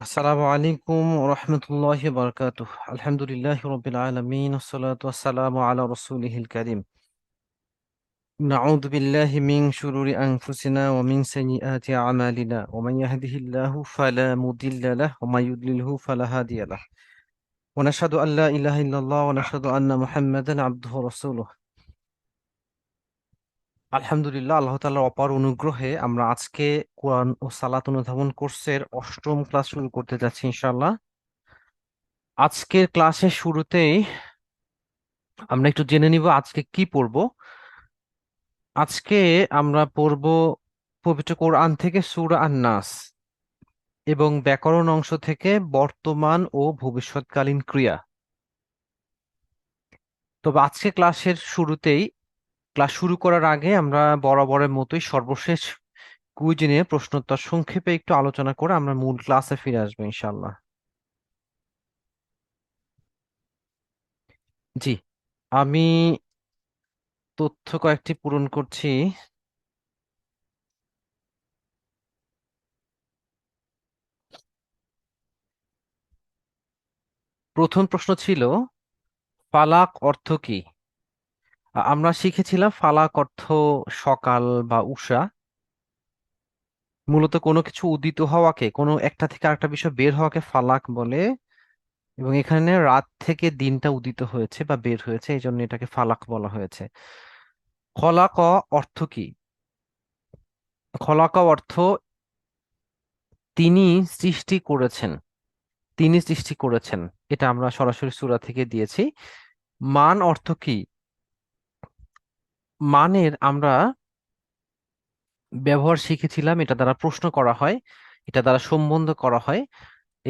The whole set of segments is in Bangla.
আসসালামু আলাইকুম রহমতুল্লাহি বারকাতুহ। আলহামদুলিল্লাহ রবিল আলমিন, আসসালাতু ওয়াসসালামু আলা রসুলিহিল কারীম। নাউযু বিল্লাহি মিন শুরুরি আনফুসিনা ওয়া মিন সাইয়্যিআতি আমালিনা, ওয়া মান ইয়াহদিহিল্লাহু ফালা মুদিল্লা লাহু ওয়া মান ইউদ্লিলহু ফালা হাদিয়া লাহু। ওয়া নাশহাদু আন লা ইলাহা ইল্লাল্লাহ ওয়া নাশহাদু আন্না মুহাম্মাদান আবদুহু ওয়া রাসূলুহু। আলহামদুলিল্লাহ, আল্লাহ তাআলার অপার অনুগ্রহে আমরা আজকে কোরআন ও সালাত অনুধাবন কোর্সের অষ্টম ক্লাস শুরু করতে যাচ্ছি ইনশাআল্লাহ। আজকের ক্লাসের শুরুতেই আমরা একটু জেনে নিব আজকে কি পড়ব। আজকে আমরা পড়ব পবিত্র কোরআন থেকে সূরা আন-নাস এবং ব্যাকরণ অংশ থেকে বর্তমান ও ভবিষ্যৎকালীন ক্রিয়া। তবে আজকে ক্লাসের শুরুতেই, ক্লাস শুরু করার আগে আমরা বরাবরের মতোই সর্বশেষ কুইজ নিয়ে প্রশ্নোত্তর সংক্ষেপে একটু আলোচনা করে আমরা মূল ক্লাসে ফিরে আসবো ইনশাআল্লাহ। জি, আমি তথ্য কয়েকটি পূরণ করছি। প্রথম প্রশ্ন ছিল, ফালাক অর্থ কি? আমরা শিখেছিলাম ফালাক অর্থ সকাল বা উষা। মূলত কোনো কিছু উদিত হওয়াকে, কোনো একটা থেকে আরেকটা বিষয় বের হওয়াকে ফালাক বলে, এবং এখানে রাত থেকে দিনটা উদিত হয়েছে বা বের হয়েছে, এই জন্য এটাকে ফালাক বলা হয়েছে। খলাক অর্থ কি? খলাক অর্থ তিনি সৃষ্টি করেছেন, তিনি সৃষ্টি করেছেন। এটা আমরা সরাসরি সূরা থেকে দিয়েছি। মান অর্থ কি? মানের আমরা ব্যবহার শিখেছিলাম, এটা দ্বারা প্রশ্ন করা হয়, এটা দ্বারা সম্বন্ধ করা হয়,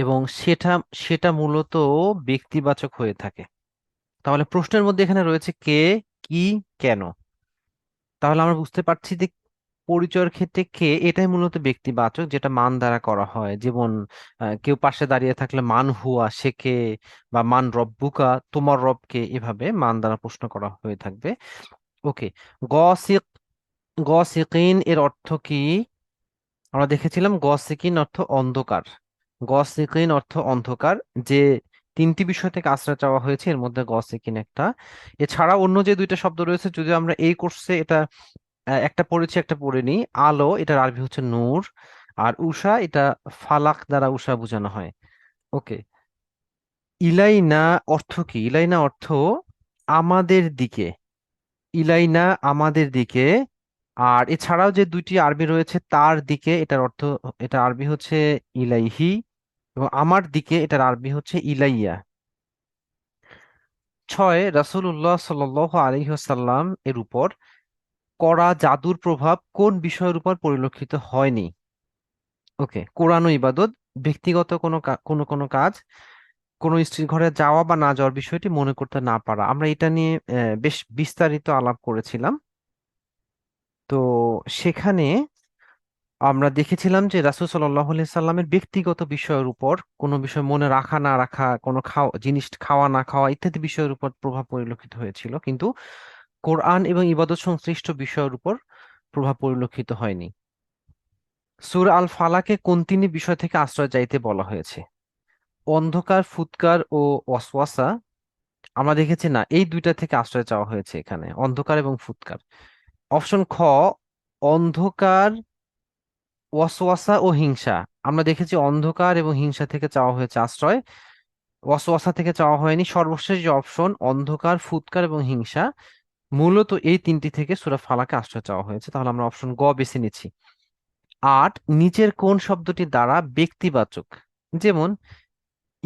এবং সেটা সেটা মূলত ব্যক্তিবাচক হয়ে থাকে। তাহলে প্রশ্নের মধ্যে এখানে রয়েছে কে, কি, কেন। তাহলে আমরা বুঝতে পারছি যে পরিচয়ের ক্ষেত্রে কে, এটাই মূলত ব্যক্তিবাচক, যেটা মান দ্বারা করা হয়। যেমন কেউ পাশে দাঁড়িয়ে থাকলে মান হুয়া, সে কে, বা মান রব্বুকা, তোমার রব কে, এভাবে মান দ্বারা প্রশ্ন করা হয়ে থাকবে। ওকে। গসিক, গসিকিন এর অর্থ কি? আমরা দেখেছিলাম গসিকিন অর্থ অন্ধকার। গসিকিন অর্থ অন্ধকার। যে তিনটি বিষয় থেকে আশ্রয় চাওয়া হয়েছে এর মধ্যে গসিকিন একটা। এছাড়া অন্য যে দুইটা শব্দ রয়েছে, যদি আমরা এই কোর্সে এটা একটা পড়েছি একটা পড়িনি। আলো, এটার আরবি হচ্ছে নূর। আর উষা, এটা ফালাক দ্বারা উষা বোঝানো হয়। ওকে। ইলাইনা অর্থ কি? ইলাইনা অর্থ আমাদের দিকে। ইলাইনা আমাদের দিকে। আর এছাড়াও যে দুইটি আরবি রয়েছে, তার দিকে, এটার অর্থ, এটা আরবি হচ্ছে ইলাইহি, এবং আমার দিকে, এটার আরবি হচ্ছে ইলাইয়া। 6, রাসূলুল্লাহ সাল্লাল্লাহু আলাইহি ওয়াসাল্লাম এর উপর করা জাদুর প্রভাব কোন বিষয়ের উপর পরিলক্ষিত হয়নি? ওকে। কোরআন ও ইবাদত, ব্যক্তিগত কোনো কোনো কাজ, কোনো স্ত্রীর ঘরে যাওয়া বা না যাওয়ার বিষয়টি মনে করতে না পারা। আমরা এটা নিয়ে বেশ বিস্তারিত আলাপ করেছিলাম। তো সেখানে আমরা দেখেছিলাম যে রাসূল সাল্লাল্লাহু আলাইহি সাল্লামের ব্যক্তিগত বিষয়ের উপর, কোনো বিষয় মনে রাখা না রাখা, কোনো জিনিস খাওয়া না খাওয়া ইত্যাদি বিষয়ের উপর প্রভাব পরিলক্ষিত হয়েছিল, কিন্তু কোরআন এবং ইবাদত সংশ্লিষ্ট বিষয়ের উপর প্রভাব পরিলক্ষিত হয়নি। সূরা আল ফালাকে কোন তিনটি বিষয় থেকে আশ্রয় চাইতে বলা হয়েছে? অন্ধকার, ফুৎকার ও ওয়াসওয়াসা। আমরা দেখেছি না, এই দুইটা থেকে আশ্রয় চাওয়া হয়েছে এখানে, অন্ধকার এবং ফুৎকার। অপশন খ, অন্ধকার, ওয়াসওয়াসা ও হিংসা। আমরা দেখেছি অন্ধকার এবং হিংসা থেকে চাওয়া হয়েছে আশ্রয়, ওয়াসওয়াসা থেকে চাওয়া হয়নি। সর্বশেষ যে অপশন, অন্ধকার, ফুৎকার এবং হিংসা, মূলত এই তিনটি থেকে সূরা ফালাকে আশ্রয় চাওয়া হয়েছে। তাহলে আমরা অপশন গ বেছে নিচ্ছি। 8, নিচের কোন শব্দটি দ্বারা ব্যক্তিবাচক, যেমন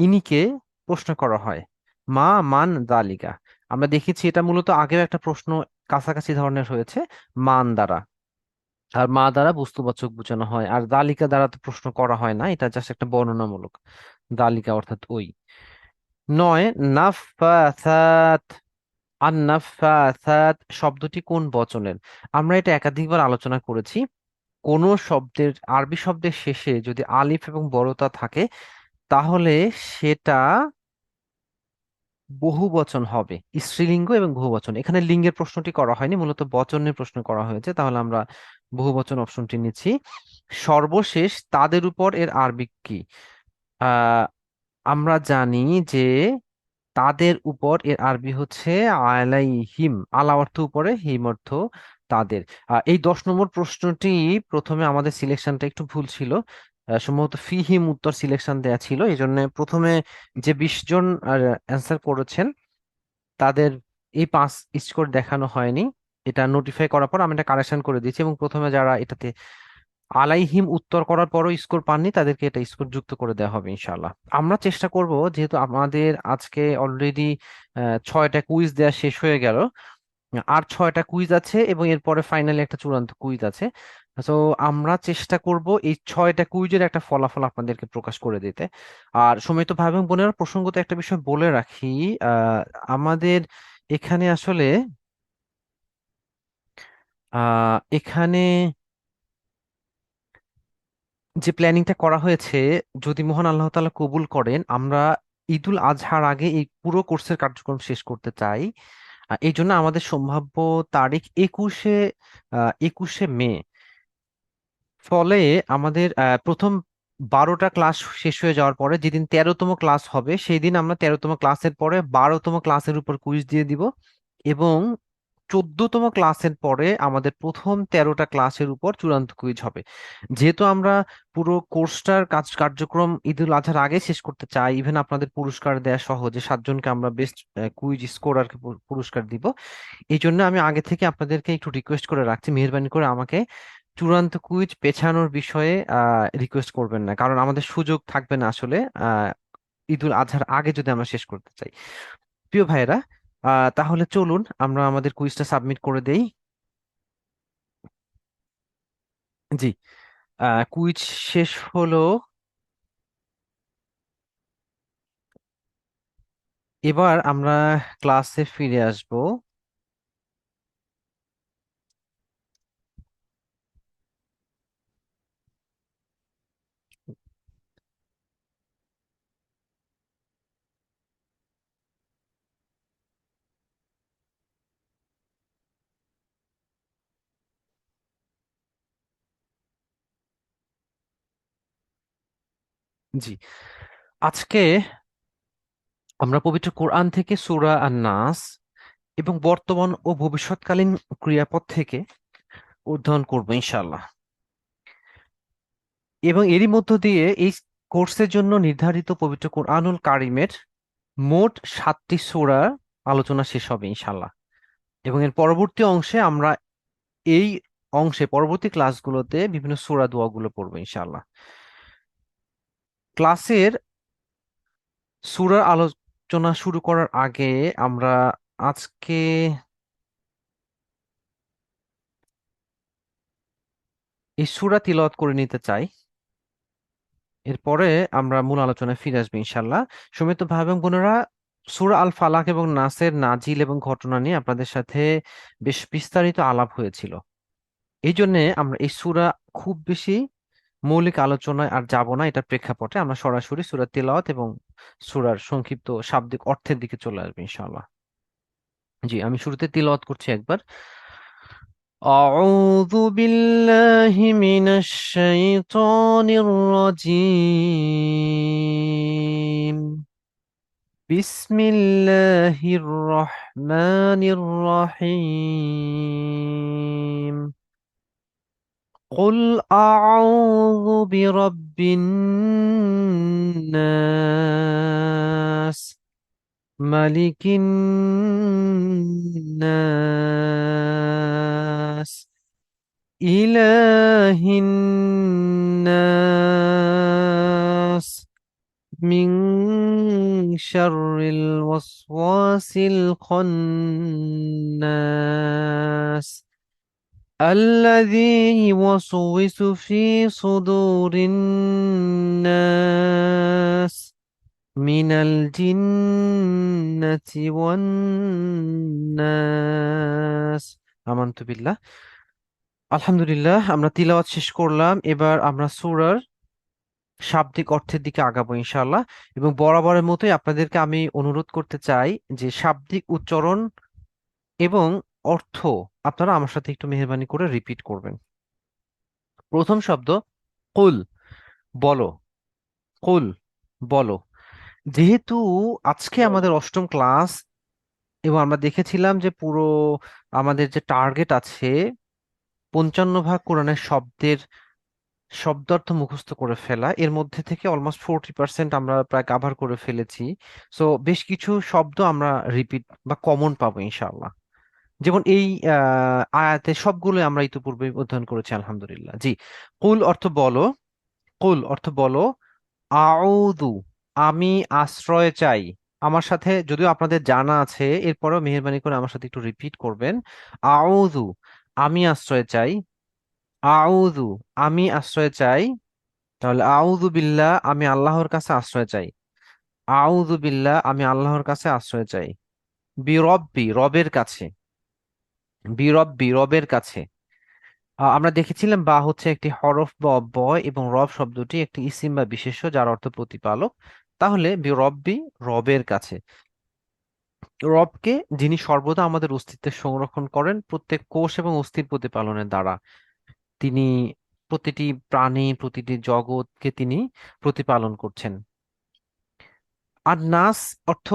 ইনিকে প্রশ্ন করা হয়, মা, মান, দালিকা। আমরা দেখেছি এটা মূলত আগের একটা প্রশ্ন কাছাকাছি ধরনের হয়েছে, মান দ্বারা। আর মা দ্বারা বস্তুবাচক বোঝানো হয়, আর দালিকা দ্বারা তো প্রশ্ন করা হয় না, এটা জাস্ট একটা বর্ণনামূলক। দালিকা অর্থাৎ ওই। 9, নাফাসাত। আর নাফাসাত শব্দটি কোন বচনের? আমরা এটা একাধিকবার আলোচনা করেছি। কোন শব্দের, আরবি শব্দের শেষে যদি আলিফ এবং বড়তা থাকে, তাহলে সেটা বহু বচন হবে, স্ত্রীলিঙ্গ এবং বহু বচন। এখানে লিঙ্গের প্রশ্নটি করা হয়নি, মূলত বচনের প্রশ্ন করা হয়েছে, তাহলে আমরা বহু বচন অপশনটি নিচ্ছি। সর্বশেষ, তাদের উপর এর আরবি কি? আহ আমরা জানি যে তাদের উপর এর আরবি হচ্ছে আলাইহিম। আলা অর্থ উপরে, হিম অর্থ তাদের। এই 10 নম্বর প্রশ্নটি প্রথমে আমাদের সিলেকশনটা একটু ভুল ছিল। সম্ভবত ফিহিম উত্তর সিলেকশন দেয়া ছিল, এই জন্য প্রথমে যে 20 জন অ্যান্সার করেছেন তাদের এই 5 স্কোর দেখানো হয়নি। এটা নোটিফাই করার পর আমি এটা কারেকশন করে দিয়েছি, এবং প্রথমে যারা এটাতে আলাইহিম উত্তর করার পরও স্কোর পাননি তাদেরকে এটা স্কোর যুক্ত করে দেওয়া হবে ইনশাআল্লাহ। আমরা চেষ্টা করব, যেহেতু আমাদের আজকে অলরেডি 6টা কুইজ দেওয়া শেষ হয়ে গেল, আর 6টা কুইজ আছে এবং এরপরে ফাইনালি একটা চূড়ান্ত কুইজ আছে। তো আমরা চেষ্টা করব এই 6টা কুইজের একটা ফলাফল আপনাদেরকে প্রকাশ করে দিতে। আর সম্মানিত ভাই এবং বোনেরা, প্রসঙ্গত একটা বিষয় বলে রাখি। আহ, আমাদের এখানে আসলে এখানে যে প্ল্যানিংটা করা হয়েছে, যদি মহান আল্লাহ তাআলা কবুল করেন, আমরা ঈদুল আজহার আগে এই পুরো কোর্সের কার্যক্রম শেষ করতে চাই। এই জন্য আমাদের সম্ভাব্য তারিখ 21শে মে। ফলে আমাদের প্রথম 12টা ক্লাস শেষ হয়ে যাওয়ার পরে যেদিন 13তম ক্লাস হবে, সেই দিন আমরা 13তম ক্লাসের পরে 12তম ক্লাসের উপর কুইজ দিয়ে দিব, এবং 14তম ক্লাসের পরে আমাদের প্রথম 13টা ক্লাসের উপর চূড়ান্ত কুইজ হবে। যেহেতু আমরা পুরো কোর্সটার কার্যক্রম ঈদুল আজহার আগে শেষ করতে চাই, ইভেন আপনাদের পুরস্কার দেয়া সহ, যে 7জনকে আমরা বেস্ট কুইজ স্কোরারকে পুরস্কার দিব, এই জন্য আমি আগে থেকে আপনাদেরকে একটু রিকোয়েস্ট করে রাখছি, মেহেরবানি করে আমাকে চূড়ান্ত কুইজ পেছানোর বিষয়ে রিকোয়েস্ট করবেন না, কারণ আমাদের সুযোগ থাকবে না আসলে আহ ঈদুল আজহার আগে যদি আমরা শেষ করতে চাই। প্রিয় ভাইয়েরা, তাহলে চলুন আমরা আমাদের কুইজটা সাবমিট করে দেই। জি, কুইজ শেষ হলো। এবার আমরা ক্লাসে ফিরে আসব। জি, আজকে আমরা পবিত্র কোরআন থেকে সূরা আন-নাস এবং বর্তমান ও ভবিষ্যৎকালীন ক্রিয়াপদ থেকে অধ্যয়ন করবো ইনশাআল্লাহ। এবং এরই মধ্য দিয়ে এই কোর্সের জন্য নির্ধারিত পবিত্র কোরআনুল কারিমের মোট 7টি সূরা আলোচনা শেষ হবে ইনশাআল্লাহ। এবং এর পরবর্তী অংশে আমরা এই পরবর্তী ক্লাসগুলোতে বিভিন্ন সূরা দোয়াগুলো পড়বো ইনশাআল্লাহ। ক্লাসের সূরার আলোচনা শুরু করার আগে আমরা আজকে এই সূরা তিলাওয়াত করে নিতে চাই, এরপরে আমরা মূল আলোচনায় ফিরে আসবো ইনশাল্লাহ। সুমিত ভাই এবং বোনেরা, সূরা আল ফালাক এবং নাসের নাজিল এবং ঘটনা নিয়ে আপনাদের সাথে বেশ বিস্তারিত আলাপ হয়েছিল। এই জন্য আমরা এই সূরা খুব বেশি মৌলিক আলোচনায় আর যাব না। এটার প্রেক্ষাপটে আমরা সরাসরি সূরা তিলাওয়াত এবং সূরার সংক্ষিপ্ত শাব্দিক অর্থের দিকে চলে আসবো ইনশাআল্লাহ। জি, আমি শুরুতে তিলাওয়াত করছি একবার। أعوذ بالله من الشيطان الرجيم. بسم الله الرحمن الرحيم. قل أعوذ برب الناس، ملك الناس، إله الناس، من شر الوسواس الخناس، الذي يوسوس في صدور الناس من الجنة والناس। আমানতু বিল্লাহ। আলহামদুলিল্লাহ, আমরা তিলাওয়াত শেষ করলাম। এবার আমরা সূরার শাব্দিক অর্থের দিকে আগাবো ইনশাআল্লাহ। এবং বরাবরের মতোই আপনাদেরকে আমি অনুরোধ করতে চাই যে শাব্দিক উচ্চারণ এবং অর্থ আপনারা আমার সাথে একটু মেহেরবানি করে রিপিট করবেন। প্রথম শব্দ কুল, বলো, কুল। বলো। যেহেতু আজকে আমাদের অষ্টম ক্লাস এবং আমরা দেখেছিলাম যে পুরো আমাদের যে টার্গেট আছে 55 ভাগ কোরআনের শব্দের শব্দার্থ মুখস্থ করে ফেলা, এর মধ্যে থেকে অলমোস্ট 40% আমরা প্রায় কাভার করে ফেলেছি। সো বেশ কিছু শব্দ আমরা রিপিট বা কমন পাবো ইনশাআল্লাহ। যেমন এই আয়াতে সবগুলো আমরা ইতিপূর্বে অধ্যয়ন করেছি আলহামদুলিল্লাহ। জি। কুল অর্থ বলো। কুল অর্থ বলো। আউযু, আমি আশ্রয় চাই। আমার সাথে, যদিও আপনাদের জানা আছে, এরপরেও মেহেরবানি করে আমার সাথে একটু রিপিট করবেন। আউযু, আমি আশ্রয় চাই। আউযু, আমি আশ্রয় চাই। তাহলে আউযু বিল্লাহ, আমি আল্লাহর কাছে আশ্রয় চাই। আউযু বিল্লাহ, আমি আল্লাহর কাছে আশ্রয় চাই। বিরব্বি, রবের কাছে। বিরব্বি, রবের কাছে। আমরা দেখেছিলাম বা হচ্ছে একটি হরফ বা অব্যয় এবং রব শব্দটি একটি ইসিম বা বিশেষ্য যার অর্থ প্রতিপালক। তাহলে রব্বি, রবের কাছে। রবকে, যিনি সর্বদা আমাদের অস্তিত্বের সংরক্ষণ করেন প্রত্যেক কোষ এবং অস্থির প্রতিপালনের দ্বারা। তিনি প্রতিটি প্রাণী, প্রতিটি জগৎকে তিনি প্রতিপালন করছেন। আর নাস অর্থ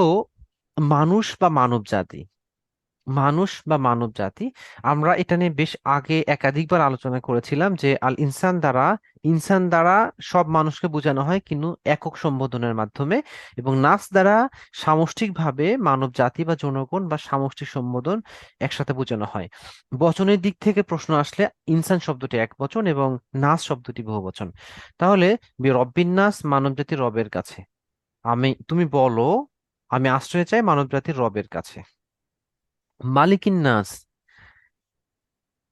মানুষ বা মানব জাতি। মানুষ বা মানব জাতি। আমরা এটা নিয়ে বেশ আগে একাধিকবার আলোচনা করেছিলাম যে আল ইনসান দ্বারা, ইনসান দ্বারা সব মানুষকে বোঝানো হয় কিন্তু একক সম্বোধনের মাধ্যমে, এবং নাস দ্বারা সামষ্টিকভাবে মানব জাতি বা জনগণ বা সামষ্টিক সম্বোধন একসাথে বোঝানো হয়। বচনের দিক থেকে প্রশ্ন আসলে ইনসান শব্দটি এক বচন এবং নাস শব্দটি বহুবচন। তাহলে রব্বিন নাস, মানব জাতির রবের কাছে। তুমি বলো, আমি আশ্রয় চাই মানব জাতির রবের কাছে। মালিকিন নাস,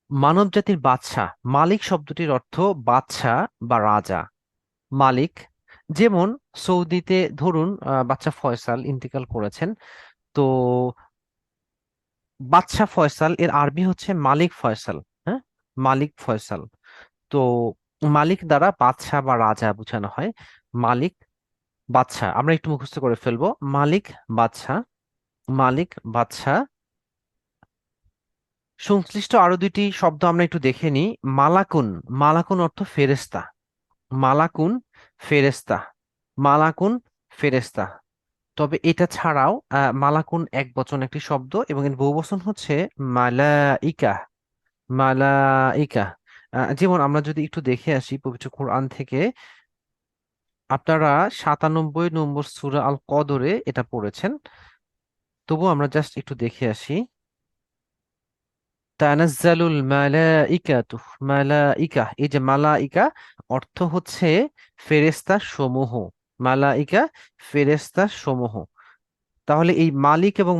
মানব জাতির বাদশা। মালিক শব্দটির অর্থ বাদশা বা রাজা। মালিক, যেমন সৌদিতে ধরুন বাদশা ফয়সাল ইন্তেকাল করেছেন, তো বাদশা ফয়সাল এর আরবি হচ্ছে মালিক ফয়সাল। হ্যাঁ, মালিক ফয়সাল। তো মালিক দ্বারা বাদশা বা রাজা বোঝানো হয়। মালিক, বাদশা আমরা একটু মুখস্থ করে ফেলবো। মালিক, বাদশা। মালিক, বাদশা। সংশ্লিষ্ট আরো দুইটি শব্দ আমরা একটু দেখে নিই। মালাকুন, মালাকুন অর্থ ফেরেশতা। মালাকুন, ফেরেশতা। মালাকুন, ফেরেশতা। তবে এটা ছাড়াও মালাকুন এক বচন একটি শব্দ এবং এর বহুবচন হচ্ছে মালাইকা। মালাইকা। যেমন আমরা যদি একটু দেখে আসি পবিত্র কোরআন থেকে, আপনারা 97 নম্বর সূরা আল কদরে এটা পড়েছেন, তবু আমরা জাস্ট একটু দেখে আসি। তানাজ্জালুল মালাইকাতু। মালাইকা, এই যে মালাইকা অর্থ হচ্ছে ফেরেশতা সমূহ। মালাইকা, ফেরেশতা সমূহ। তাহলে এই মালিক এবং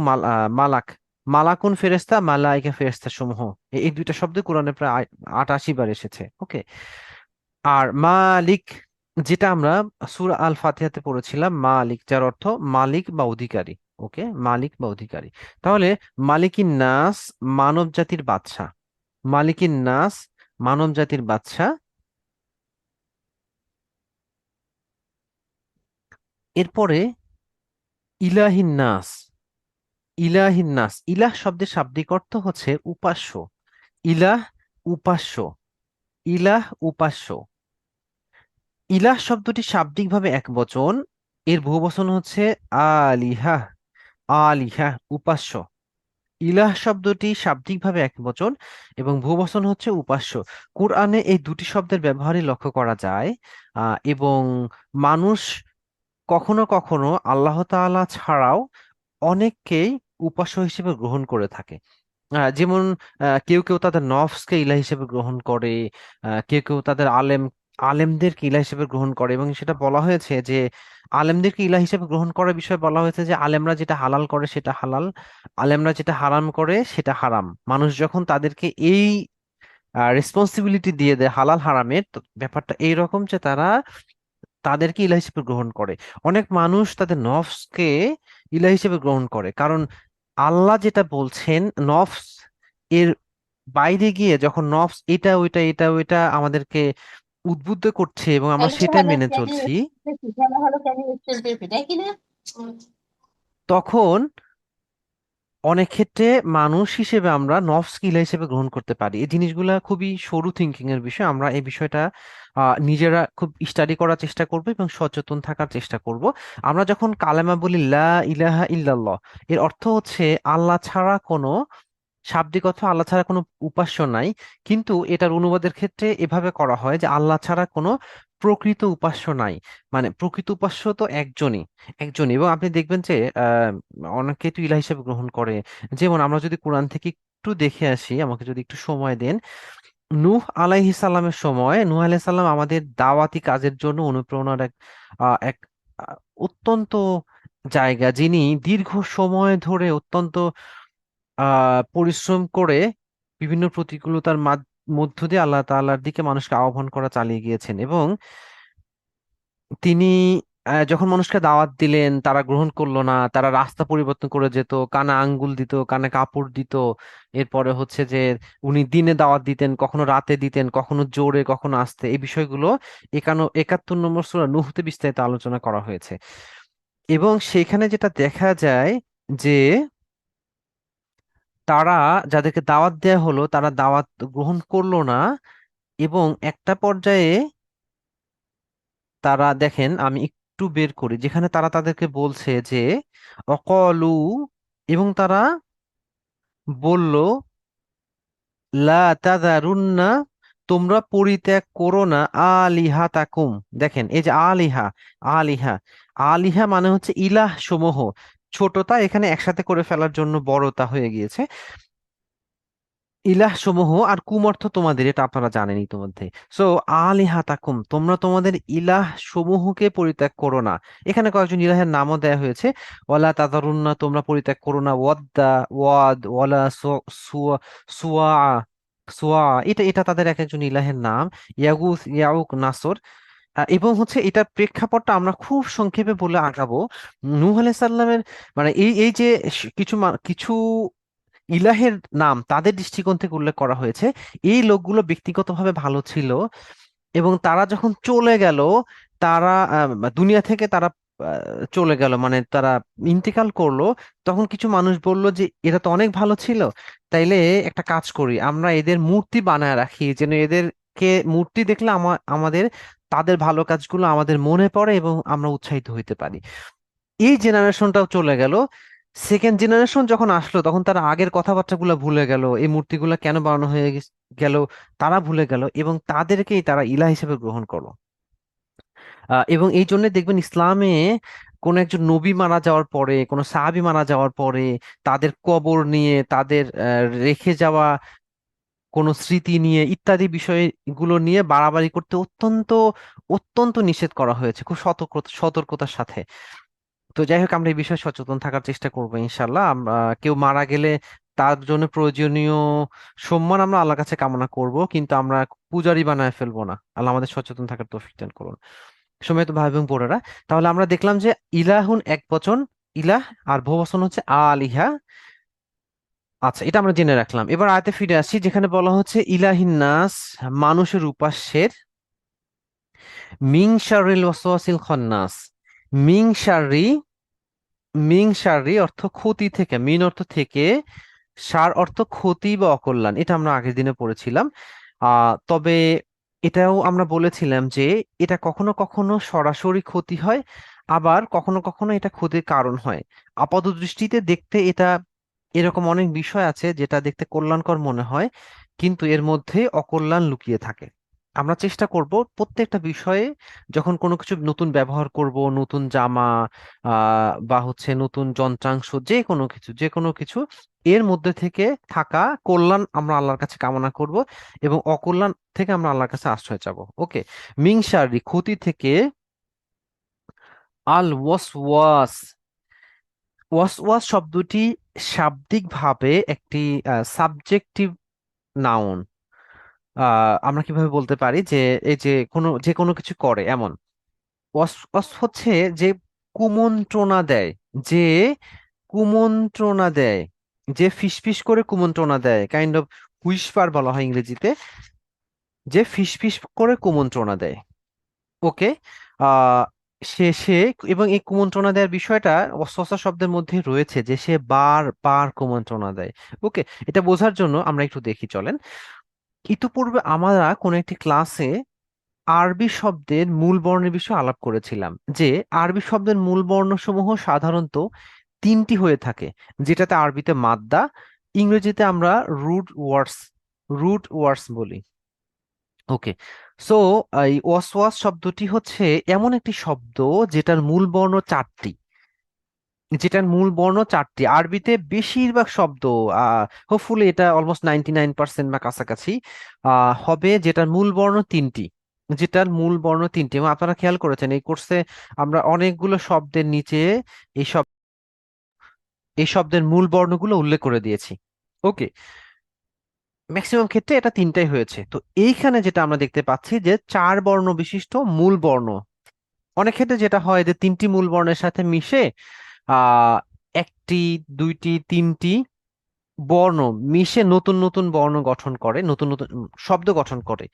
মালাক, মালাকুন ফেরেশতা, মালাইকা ফেরেশতা সমূহ, এই দুইটা শব্দ কোরআনে প্রায় 88 বার এসেছে। ওকে। আর মালিক, যেটা আমরা সূরা আল ফাতিহাতে পড়েছিলাম, মালিক যার অর্থ মালিক বা অধিকারী। ওকে, মালিক বা অধিকারী। তাহলে মালিকিন নাস, মানব জাতির বাদশা। মালিকিন নাস, মানব জাতির বাদশা। এরপরে ইলাহিন নাস। ইলাহিন নাস, ইলাহ শব্দের শাব্দিক অর্থ হচ্ছে উপাস্য। ইলাহ, উপাস্য। ইলাহ, উপাস্য। ইলাহ শব্দটি শাব্দিকভাবে এক বচন, এর বহুবচন হচ্ছে আলিহা। আলিহা, উপাস্য। ইলাহ শব্দটি শাব্দিকভাবে এক বচন এবং বহুবচন হচ্ছে উপাস্য। কোরআনে এই দুটি শব্দের ব্যবহারই লক্ষ্য করা যায়। এবং মানুষ কখনো কখনো আল্লাহ তাআলা ছাড়াও অনেককেই উপাস্য হিসেবে গ্রহণ করে থাকে। যেমন কেউ কেউ তাদের নফসকে ইলাহ হিসেবে গ্রহণ করে। কেউ কেউ তাদের আলেমদেরকে ইলাহ হিসেবে গ্রহণ করে, এবং সেটা বলা হয়েছে যে আলেমদেরকে ইলাহ হিসেবে গ্রহণ করার বিষয়ে বলা হয়েছে যে আলেমরা যেটা হালাল করে সেটা হালাল, আলেমরা যেটা হারাম করে সেটা হারাম। মানুষ যখন তাদেরকে এই রেসপন্সিবিলিটি দিয়ে দেয় হালাল হারামের, তো ব্যাপারটা এইরকম যে তারা তাদেরকে ইলাহ হিসেবে গ্রহণ করে। অনেক মানুষ তাদের নফসকে ইলাহ হিসেবে গ্রহণ করে, কারণ আল্লাহ যেটা বলছেন নফস এর বাইরে গিয়ে যখন নফস এটা ওইটা এটা ওইটা আমাদেরকে উদ্বুদ্ধ করছে এবং আমরা খেলা সেটাই ভালো মেনে ক্যারি চলছি, খেলা ভালো ক্যারি স্টিল পেপে তাই কিনা? তখন অনেক ক্ষেত্রে মানুষ হিসেবে আমরা নফস ইলাহ হিসেবে গ্রহণ করতে পারি। এই জিনিসগুলা খুবই সরু থিঙ্কিং এর বিষয়। আমরা এই বিষয়টা নিজেরা খুব স্টাডি করার চেষ্টা করব এবং সচেতন থাকার চেষ্টা করব। আমরা যখন কালেমা বলি লা ইলাহা ইল্লাল্লাহ, এর অর্থ হচ্ছে আল্লাহ ছাড়া কোনো শাব্দিক অর্থ আল্লাহ ছাড়া কোনো উপাস্য নাই। কিন্তু এটার অনুবাদের ক্ষেত্রে এভাবে করা হয় যে আল্লাহ ছাড়া কোনো প্রকৃত উপাস্য নাই। মানে প্রকৃত উপাস্য তো একজনই, একজনই। এবং আপনি দেখবেন যে অনেকে তো ইলাহ হিসেবে গ্রহণ করে। যেমন আমরা যদি কোরআন থেকে একটু দেখে আসি, আমাকে যদি একটু সময় দেন। নূহ আলাইহিস সালামের সময় নূহ আলাইহিস সালাম আমাদের দাওয়াতি কাজের জন্য অনুপ্রেরণার এক আহ, অত্যন্ত জায়গা, যিনি দীর্ঘ সময় ধরে অত্যন্ত পরিশ্রম করে বিভিন্ন প্রতিকূলতার মধ্য দিয়ে আল্লাহ তাআলার দিকে মানুষকে আহ্বান করা চালিয়ে গিয়েছেন। এবং তিনি যখন মানুষকে দাওয়াত দিলেন তারা গ্রহণ করলো না, তারা রাস্তা পরিবর্তন করে যেত, কানে আঙ্গুল দিত, কানে কাপড় দিত। এরপরে হচ্ছে যে উনি দিনে দাওয়াত দিতেন, কখনো রাতে দিতেন, কখনো জোরে কখনো আস্তে। এই বিষয়গুলো 71 নম্বর সূরা নূহতে বিস্তারিত আলোচনা করা হয়েছে। এবং সেখানে যেটা দেখা যায় যে তারা, যাদেরকে দাওয়াত দেওয়া হলো, তারা দাওয়াত গ্রহণ করলো না। এবং একটা পর্যায়ে তারা, দেখেন আমি একটু বের করি, যেখানে তারা তাদেরকে বলছে যে অকলু, এবং তারা বলল লা তাযারুন্না, তোমরা পরিত্যাগ করো না আলিহাতাকুম। দেখেন এই যে আলিহা, আলিহা, আলিহা মানে হচ্ছে ইলাহ সমূহ। ছোটতা এখানে একসাথে করে ফেলার জন্য বড়তা হয়ে গিয়েছে। ইলাহ সমূহ আর কুমর্থ তোমাদের, এটা আপনারা জানেন ইতিমধ্যে। সো আলিহাতাকুম, তোমরা তোমাদের ইলাহ সমূহকে পরিত্যাগ করো না। এখানে কয়েকজন ইলাহের নামও দেয়া হয়েছে। ওয়ালা তাযারুন্না, তোমরা পরিত্যাগ করো না ওয়াদ্দা, ওয়াদ, ওয়ালা সুয়া, সুয়া, সুয়া, এটা এটা তাদের এক একজন ইলাহের নাম। ইয়াগুস, ইয়াউক, নাসর। এবং হচ্ছে এটার প্রেক্ষাপটটা আমরা খুব সংক্ষেপে বলে আগাবো। নূহ আলাইহিস সালামের, মানে এই এই যে কিছু ইলাহের নাম তাদের দৃষ্টিকোণ থেকে উল্লেখ করা হয়েছে। এই লোকগুলো ব্যক্তিগতভাবে ভালো ছিল, এবং তারা যখন চলে গেল, তারা দুনিয়া থেকে তারা চলে গেল, মানে তারা ইন্তেকাল করলো। তখন কিছু মানুষ বলল যে এরা তো অনেক ভালো ছিল, তাইলে একটা কাজ করি, আমরা এদের মূর্তি বানায় রাখি, যেন এদেরকে মূর্তি দেখলে আমাদের তাদের ভালো কাজগুলো আমাদের মনে পড়ে এবং আমরা উৎসাহিত হইতে পারি। এই জেনারেশনটাও চলে গেল। সেকেন্ড জেনারেশন যখন আসলো, তখন তারা আগের কথাবার্তাগুলো ভুলে গেল, এই মূর্তিগুলো কেন বানানো হয়ে গেল তারা ভুলে গেল, এবং তাদেরকেই তারা ইলাহ হিসেবে গ্রহণ করলো। এবং এই জন্য দেখবেন ইসলামে কোন একজন নবী মারা যাওয়ার পরে, কোন সাহাবী মারা যাওয়ার পরে, তাদের কবর নিয়ে, তাদের রেখে যাওয়া কোন স্মৃতি নিয়ে ইত্যাদি বিষয়গুলো নিয়ে বাড়াবাড়ি করতে অত্যন্ত অত্যন্ত নিষেধ করা হয়েছে, খুব সতর্কতার সাথে। তো যাই হোক, আমরা এই বিষয়ে সচেতন থাকার চেষ্টা করবো ইনশাল্লাহ। আমরা কেউ মারা গেলে তার জন্য প্রয়োজনীয় সম্মান আমরা আল্লাহর কাছে কামনা করব, কিন্তু আমরা পূজারি বানায় ফেলবো না। আল্লাহ আমাদের সচেতন থাকার তৌফিক দান করুন। সময় তো ভাই এবং বোনেরা, তাহলে আমরা দেখলাম যে ইলাহুন এক বচন, ইলাহ, আর বহুবচন হচ্ছে আলিহা। আচ্ছা, এটা আমরা জেনে রাখলাম। এবার আয়াতে ফিরে আসি, যেখানে বলা হচ্ছে ইলাহিন নাস, মানুষের উপাস্যের, মিং শাররিল ওয়াসওয়াসিল খন্নাস। মিং শাররি, মিং শাররি অর্থ ক্ষতি থেকে, মিন অর্থ থেকে, সার অর্থ ক্ষতি বা অকল্যাণ। এটা আমরা আগের দিনে পড়েছিলাম। তবে এটাও আমরা বলেছিলাম যে এটা কখনো কখনো সরাসরি ক্ষতি হয়, আবার কখনো কখনো এটা ক্ষতির কারণ হয়। আপাত দৃষ্টিতে দেখতে এটা এরকম অনেক বিষয় আছে যেটা দেখতে কল্যাণকর মনে হয়, কিন্তু এর মধ্যে অকল্যাণ লুকিয়ে থাকে। আমরা চেষ্টা করব প্রত্যেকটা বিষয়ে, যখন কোনো কিছু নতুন ব্যবহার করব, নতুন জামা বা হচ্ছে নতুন যন্ত্রাংশ, যে কোনো কিছু এর মধ্যে থেকে থাকা কল্যাণ আমরা আল্লাহর কাছে কামনা করব, এবং অকল্যাণ থেকে আমরা আল্লাহর কাছে আশ্রয় চাবো। ওকে। মিংসারি ক্ষতি থেকে, আল ওয়াসওয়াস, ওয়াসওয়াস শব্দটি শাব্দিকভাবে একটি সাবজেক্টিভ নাউন। আমরা কিভাবে বলতে পারি যে এই যে কোনো কিছু করে এমন। ওয়াসওয়াস হচ্ছে যে কুমন্ত্রণা দেয়, যে কুমন্ত্রণা দেয়, যে ফিসফিস করে কুমন্ত্রণা দেয়, কাইন্ড অফ হুইসপার বলা হয় ইংরেজিতে, যে ফিসফিস করে কুমন্ত্রণা দেয়। ওকে। সে এবং এই কুমন্ত্রণা দেওয়ার বিষয়টা ওয়াসওয়াসা শব্দের মধ্যে রয়েছে, যে সে বার বার কুমন্ত্রণা দেয়। ওকে, এটা বোঝার জন্য আমরা একটু দেখি চলেন। ইতিপূর্বে আমরা কোন একটি ক্লাসে আরবি শব্দের মূল বর্ণের বিষয়ে আলাপ করেছিলাম, যে আরবি শব্দের মূল বর্ণসমূহ সাধারণত তিনটি হয়ে থাকে, যেটাতে আরবিতে মাদ্দা, ইংরেজিতে আমরা রুট ওয়ার্ডস বলি। ওকে, সো এই ওয়াসওয়াস শব্দটি হচ্ছে এমন একটি শব্দ যেটার মূল বর্ণ চারটি, আরবিতে বেশিরভাগ শব্দ, হোপফুলি এটা অলমোস্ট 99% বা কাছাকাছি হবে যেটার মূল বর্ণ তিনটি, এবং আপনারা খেয়াল করেছেন এই কোর্সে আমরা অনেকগুলো শব্দের নিচে এই সব এই শব্দের মূল বর্ণগুলো উল্লেখ করে দিয়েছি। ওকে, ম্যাক্সিমাম ক্ষেত্রে এটা তিনটাই হয়েছে। তো এইখানে যেটা আমরা দেখতে পাচ্ছি যে চার বর্ণ বিশিষ্ট মূল বর্ণ, অনেক ক্ষেত্রে যেটা হয় যে তিনটি মূল বর্ণের সাথে মিশে আহ একটি, দুইটি, তিনটি বর্ণ মিশে নতুন নতুন বর্ণ গঠন করে, নতুন নতুন শব্দ গঠন করে।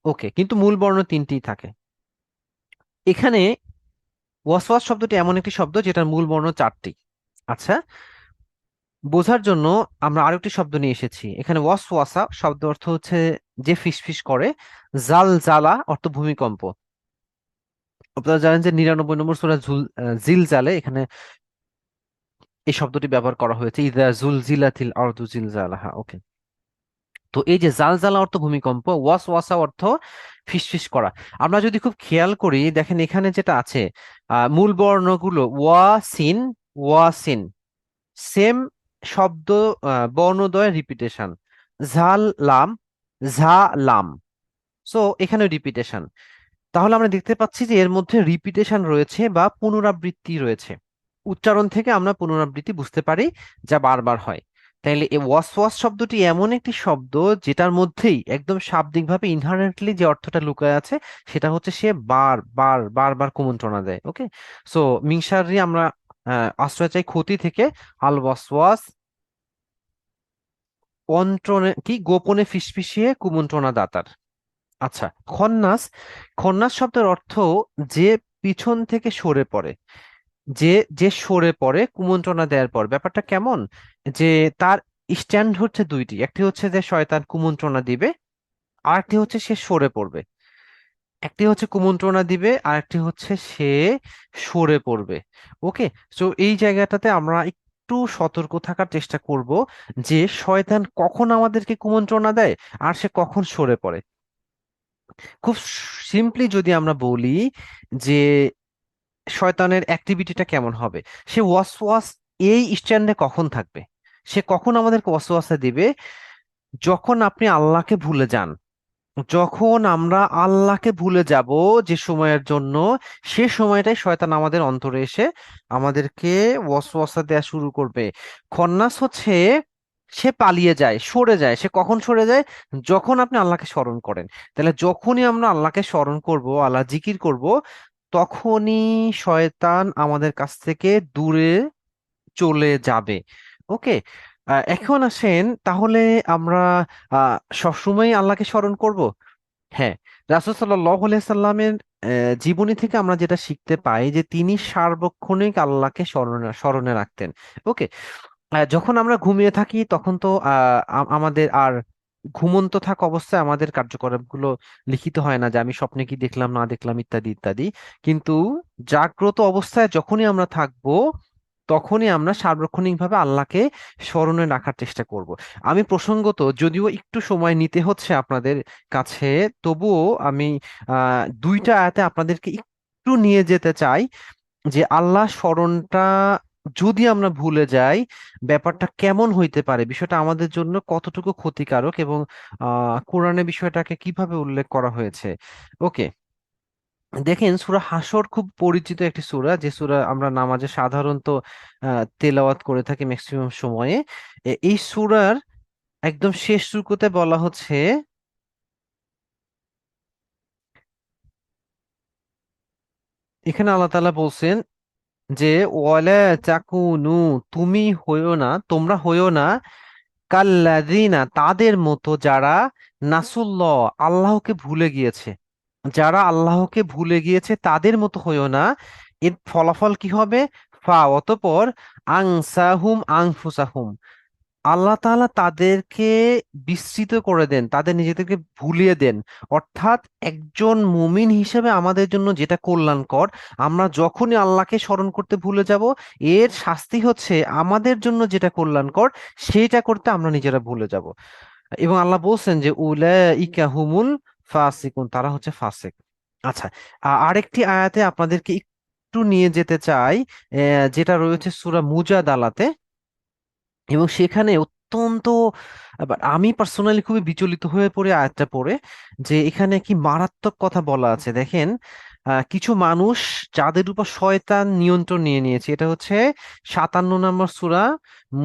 ওকে, কিন্তু মূল বর্ণ তিনটিই থাকে। এখানে ওয়াসওয়াস শব্দটি এমন একটি শব্দ যেটার মূল বর্ণ চারটি। আচ্ছা, বোঝার জন্য আমরা আরেকটি শব্দ নিয়ে এসেছি এখানে। ওয়াসওয়াসা শব্দ অর্থ হচ্ছে যে ফিসফিস করে, জালজালা অর্থ ভূমিকম্প। আপনারা জানেন যে 99 নম্বর সূরা জিলজালে এখানে এই শব্দটি ব্যবহার করা হয়েছে, ইদা জুলজিলাতিল আরদু জিলজালাহা। ওকে, তো এই যে জালজালা অর্থ ভূমিকম্প, ওয়াসওয়াসা অর্থ ফিসফিস করা। আমরা যদি খুব খেয়াল করি, দেখেন এখানে যেটা আছে মূল বর্ণগুলো ওয়াসিন সেম শব্দ, বর্ণদ্বয় রিপিটেশন, ঝাল লাম, ঝা লাম। সো এখানে রিপিটেশন। তাহলে আমরা দেখতে পাচ্ছি যে এর মধ্যে রিপিটেশন রয়েছে বা পুনরাবৃত্তি রয়েছে। উচ্চারণ থেকে আমরা পুনরাবৃত্তি বুঝতে পারি, যা বারবার হয়। তাইলে এই ওয়াসওয়াস শব্দটি এমন একটি শব্দ যেটার মধ্যেই একদম শাব্দিকভাবে ইনহারেন্টলি যে অর্থটা লুকায় আছে, সেটা হচ্ছে সে বারবার কুমন্ত্রণা দেয়। ওকে, সো মিংসারি আমরা আশ্রয় চাই ক্ষতি থেকে, আল ওয়াসওয়াস অন্ত্রণে কি গোপনে ফিসফিসিয়ে কুমন্ত্রণা দাতার। আচ্ছা, খন্নাস খন্নাস শব্দের অর্থ যে পিছন থেকে সরে পড়ে, যে যে সরে পড়ে কুমন্ত্রণা দেওয়ার পর। ব্যাপারটা কেমন, যে তার স্ট্যান্ড হচ্ছে দুইটি, একটি হচ্ছে যে শয়তান কুমন্ত্রণা দিবে, আর একটি হচ্ছে সে সরে পড়বে। একটি হচ্ছে কুমন্ত্রণা দিবে, আর একটি হচ্ছে সে সরে পড়বে। ওকে, তো এই জায়গাটাতে আমরা একটু সতর্ক থাকার চেষ্টা করব, যে শয়তান কখন আমাদেরকে কুমন্ত্রণা দেয় আর সে কখন সরে পড়ে। খুব সিম্পলি যদি আমরা বলি যে শয়তানের অ্যাক্টিভিটিটা কেমন হবে, সে ওয়াসওয়াস এই স্ট্যান্ডে কখন থাকবে, সে কখন আমাদেরকে ওয়াসওয়াসা দিবে, যখন আপনি আল্লাহকে ভুলে যান। যখন আমরা আল্লাহকে ভুলে যাব যে সময়ের জন্য, সে সময়টাই শয়তান আমাদের অন্তরে এসে আমাদেরকে ওয়াসওয়াসা দেয়া শুরু করবে। খন্নাস হচ্ছে সে পালিয়ে যায়, সরে যায়। সে কখন সরে যায়, যখন আপনি আল্লাহকে স্মরণ করেন। তাহলে যখনই আমরা আল্লাহকে স্মরণ করব, আল্লাহ জিকির করব, তখনই শয়তান আমাদের কাছ থেকে দূরে চলে যাবে। ওকে, এখন আসেন তাহলে আমরা সবসময় আল্লাহকে স্মরণ করব। হ্যাঁ, রাসূল সাল্লাল্লাহু আলাইহি সাল্লামের জীবনী থেকে আমরা যেটা শিখতে পাই, যে তিনি সার্বক্ষণিক আল্লাহকে স্মরণে স্মরণে রাখতেন। ওকে, যখন আমরা ঘুমিয়ে থাকি তখন তো আমাদের আর ঘুমন্ত থাকা অবস্থায় আমাদের কার্যকলাপগুলো লিখিত হয় না, যে আমি স্বপ্নে কি দেখলাম না দেখলাম ইত্যাদি ইত্যাদি। কিন্তু জাগ্রত অবস্থায় যখনই আমরা থাকবো, তখনই আমরা সার্বক্ষণিকভাবে আল্লাহকে স্মরণে রাখার চেষ্টা করব। আমি প্রসঙ্গত, যদিও একটু সময় নিতে হচ্ছে আপনাদের কাছে, তবুও আমি দুইটা আয়াতে আপনাদেরকে একটু নিয়ে যেতে চাই, যে আল্লাহ স্মরণটা যদি আমরা ভুলে যাই, ব্যাপারটা কেমন হইতে পারে, বিষয়টা আমাদের জন্য কতটুকু ক্ষতিকারক, এবং কোরআনে বিষয়টাকে কিভাবে উল্লেখ করা হয়েছে। ওকে, দেখেন সূরা হাসর খুব পরিচিত একটি সূরা, যে সূরা আমরা নামাজে সাধারণত তেলাওয়াত করে থাকি ম্যাক্সিমাম সময়ে। এই সূরার একদম শেষ রুকুতে বলা হচ্ছে, এখানে আল্লাহ তাআলা বলছেন যে ওয়ালা তাকুনু, তুমি হইও না, তোমরা হইও না, কাল্লাযিনা, তাদের মতো যারা নাসুল্লাহ, আল্লাহকে ভুলে গিয়েছে। যারা আল্লাহকে ভুলে গিয়েছে তাদের মতো হইও না। এর ফলাফল কি হবে? অতঃপর আংসাহুম আনফুসাহুম, আল্লাহ তাআলা তাদেরকে বিস্মৃত করে দেন, তাদের নিজেদেরকে ভুলিয়ে দেন। অর্থাৎ একজন মুমিন হিসেবে আমাদের জন্য যেটা কল্যাণকর, আমরা যখনই আল্লাহকে স্মরণ করতে ভুলে যাব, এর শাস্তি হচ্ছে আমাদের জন্য যেটা কল্যাণকর সেটা করতে আমরা নিজেরা ভুলে যাব। এবং আল্লাহ বলছেন যে উলাইকা হুমুল ফাসিকুন, তারা হচ্ছে ফাসিক। আচ্ছা, আরেকটি আয়াতে আপনাদেরকে একটু নিয়ে যেতে চাই, যেটা রয়েছে সূরা মুজাদালাতে। এবং সেখানে অত্যন্ত, আবার আমি পার্সোনালি খুবই বিচলিত হয়ে পড়ে আয়াতটা পড়ে, যে এখানে কি মারাত্মক কথা বলা আছে দেখেন। কিছু মানুষ যাদের উপর শয়তান নিয়ন্ত্রণ নিয়ে নিয়েছে, এটা হচ্ছে 57 নম্বর সূরা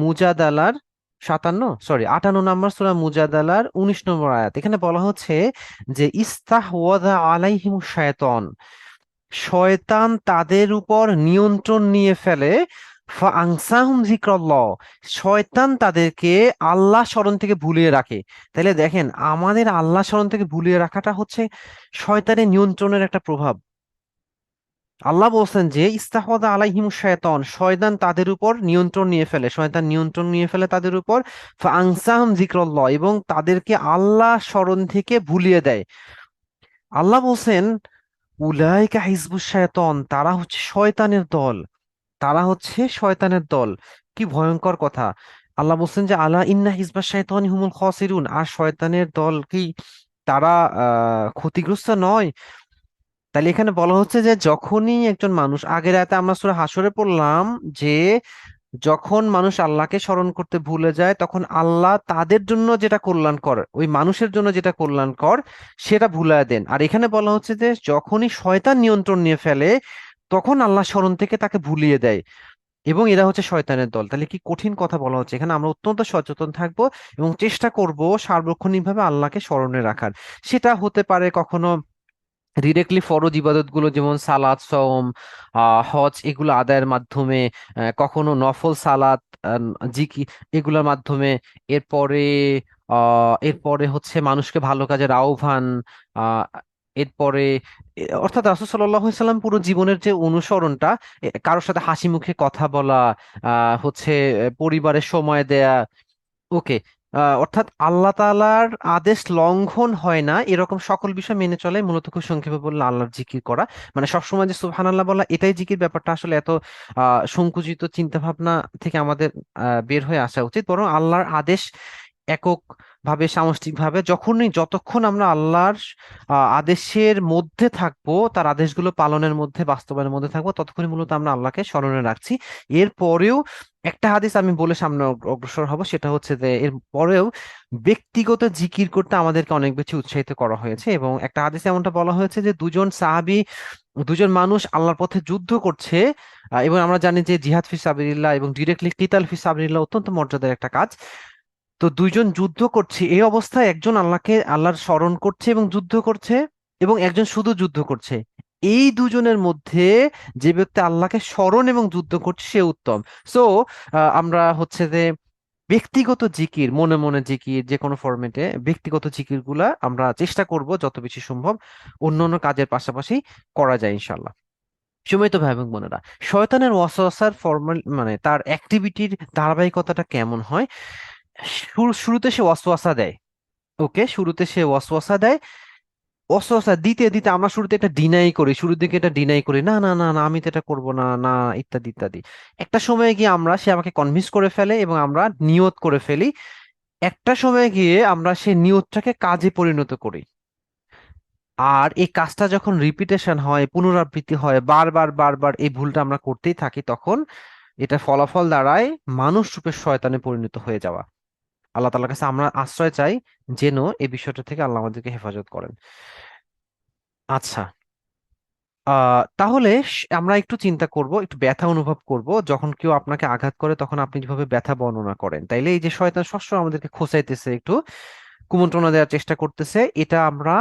মুজাদালার, 58 নম্বর সূরা মুজাদালার 19 নম্বর আয়াত। এখানে বলা হচ্ছে যে ইস্তাহওয়াযা আলাইহিমুশ শায়তান, শয়তান তাদের উপর নিয়ন্ত্রণ নিয়ে ফেলে। ফাআনসাহুম যিকরাল্লাহ, শয়তান তাদেরকে আল্লাহ স্মরণ থেকে ভুলিয়ে রাখে। তাহলে দেখেন, আমাদের আল্লাহ স্মরণ থেকে ভুলিয়ে রাখাটা হচ্ছে শয়তানের নিয়ন্ত্রণের একটা প্রভাব। আল্লাহ বলছেন যে ইস্তাহওয়াদা আলাইহিম শায়তান, শয়তান তাদের উপর নিয়ন্ত্রণ নিয়ে ফেলে, শয়তান নিয়ন্ত্রণ নিয়ে ফেলে তাদের উপর। ফাআনসাহুম যিকরাল্লাহ, এবং তাদেরকে আল্লাহ স্মরণ থেকে ভুলিয়ে দেয়। আল্লাহ বলছেন উলাইকা হিজবুশ শায়তান, তারা হচ্ছে শয়তানের দল, তারা হচ্ছে শয়তানের দল। কি ভয়ঙ্কর কথা! আল্লাহ বলছেন যে আলা ইন্না হিজবাশ শাইতানি হুমুল খাসিরুন, আর শয়তানের দল কি, তারা ক্ষতিগ্রস্ত নয়? তাহলে এখানে বলা হচ্ছে যে যখনই একজন মানুষ, আগের আয়াতে আমরা সূরা হাসরে পড়লাম যে যখন মানুষ আল্লাহকে স্মরণ করতে ভুলে যায়, তখন আল্লাহ তাদের জন্য যেটা কল্যাণকর, ওই মানুষের জন্য যেটা কল্যাণকর সেটা ভুলায় দেন। আর এখানে বলা হচ্ছে যে যখনই শয়তান নিয়ন্ত্রণ নিয়ে ফেলে, তখন আল্লাহ স্মরণ থেকে তাকে ভুলিয়ে দেয়, এবং এরা হচ্ছে শয়তানের দল। তাহলে কি কঠিন কথা বলা হচ্ছে এখানে! আমরা অত্যন্ত সচেতন থাকব এবং চেষ্টা করব সার্বক্ষণিকভাবে আল্লাহকে স্মরণে রাখার। সেটা হতে পারে কখনো ডিরেক্টলি ফরজ ইবাদত গুলো, যেমন সালাত, সওম, হজ, এগুলো আদায়ের মাধ্যমে, কখনো নফল সালাত, জিকি, এগুলোর মাধ্যমে। এরপরে এরপরে হচ্ছে মানুষকে ভালো কাজের আহ্বান। আহ এরপরে অর্থাৎ রাসূল সাল্লাল্লাহু আলাইহি সাল্লাম পুরো জীবনের যে অনুসরণটা, কারোর সাথে হাসি মুখে কথা বলা, হচ্ছে পরিবারের সময় দেয়া। ওকে, অর্থাৎ আল্লাহ তাআলার আদেশ লঙ্ঘন হয় না এরকম সকল বিষয় মেনে চলে, মূলত খুব সংক্ষেপে বললে আল্লাহর জিকির করা। মানে সবসময় যে সুবহানাল্লাহ বলা এটাই জিকির, ব্যাপারটা আসলে এত সংকুচিত চিন্তা ভাবনা থেকে আমাদের বের হয়ে আসা উচিত। বরং আল্লাহর আদেশ একক ভাবে, সামষ্টিক ভাবে, যখনই যতক্ষণ আমরা আল্লাহর আদেশের মধ্যে থাকবো, তার আদেশগুলো পালনের মধ্যে, বাস্তবায়নের মধ্যে থাকবো, ততক্ষণই মূলত আমরা আল্লাহকে স্মরণে রাখছি। এরপরেও একটা হাদিস আমি বলে সামনে অগ্রসর হব, সেটা হচ্ছে যে এর পরেও ব্যক্তিগত জিকির করতে আমাদেরকে অনেক বেশি উৎসাহিত করা হয়েছে। এবং একটা হাদিসে এমনটা বলা হয়েছে যে দুজন সাহাবী, দুজন মানুষ আল্লাহর পথে যুদ্ধ করছে। এবং আমরা জানি যে জিহাদ ফি সাবিলিল্লাহ এবং ডিরেক্টলি কিতাল ফি সাবিলিল্লাহ অত্যন্ত মর্যাদার একটা কাজ। তো দুইজন যুদ্ধ করছে, এই অবস্থায় একজন আল্লাহর স্মরণ করছে এবং যুদ্ধ করছে, এবং একজন শুধু যুদ্ধ করছে। এই দুজনের মধ্যে যে ব্যক্তি আল্লাহকে স্মরণ এবং যুদ্ধ করছে সে উত্তম। সো আমরা হচ্ছে যে ব্যক্তিগত জিকির, মনে মনে জিকির, যে কোনো ফরম্যাটে ব্যক্তিগত জিকির গুলা আমরা চেষ্টা করব যত বেশি সম্ভব অন্যান্য কাজের পাশাপাশি করা যায় ইনশাল্লাহ। সময় তো ভাই এবং বোনেরা, শয়তানের ওয়াসওয়াসার ফর্মাল মানে তার অ্যাক্টিভিটির ধারাবাহিকতাটা কেমন হয়? শুরুতে সে ওয়াসওয়াসা দেয়। ওকে, শুরুতে সে ওয়াসওয়াসা দেয়। ওয়াসওয়াসা দিতে দিতে আমরা শুরুতে এটা ডিনাই করি, শুরুর দিকে এটা ডিনাই করি, না না না না, আমি তো এটা করবো না, না, ইত্যাদি ইত্যাদি। একটা সময় গিয়ে সে আমাকে কনভিন্স করে ফেলে এবং আমরা নিয়ত করে ফেলি। একটা সময় গিয়ে আমরা সেই নিয়তটাকে কাজে পরিণত করি। আর এই কাজটা যখন রিপিটেশন হয়, পুনরাবৃত্তি হয়, বারবার বারবার এই ভুলটা আমরা করতেই থাকি, তখন এটা ফলাফল দাঁড়ায় মানুষ রূপে শয়তানে পরিণত হয়ে যাওয়া। আল্লাহ তাআলার কাছে আমরা আশ্রয় চাই যেন এই বিষয়টা থেকে আল্লাহ আমাদেরকে হেফাজত করেন। আচ্ছা, তাহলে আমরা একটু চিন্তা করব, একটু ব্যথা অনুভব করব যখন কেউ আপনাকে আঘাত করে, তখন আপনি যেভাবে ব্যথা বর্ণনা করেন। তাইলে এই যে শয়তান সবসময় আমাদেরকে খোঁচাইতেছে, একটু কুমন্ত্রণা দেওয়ার চেষ্টা করতেছে, এটা আমরা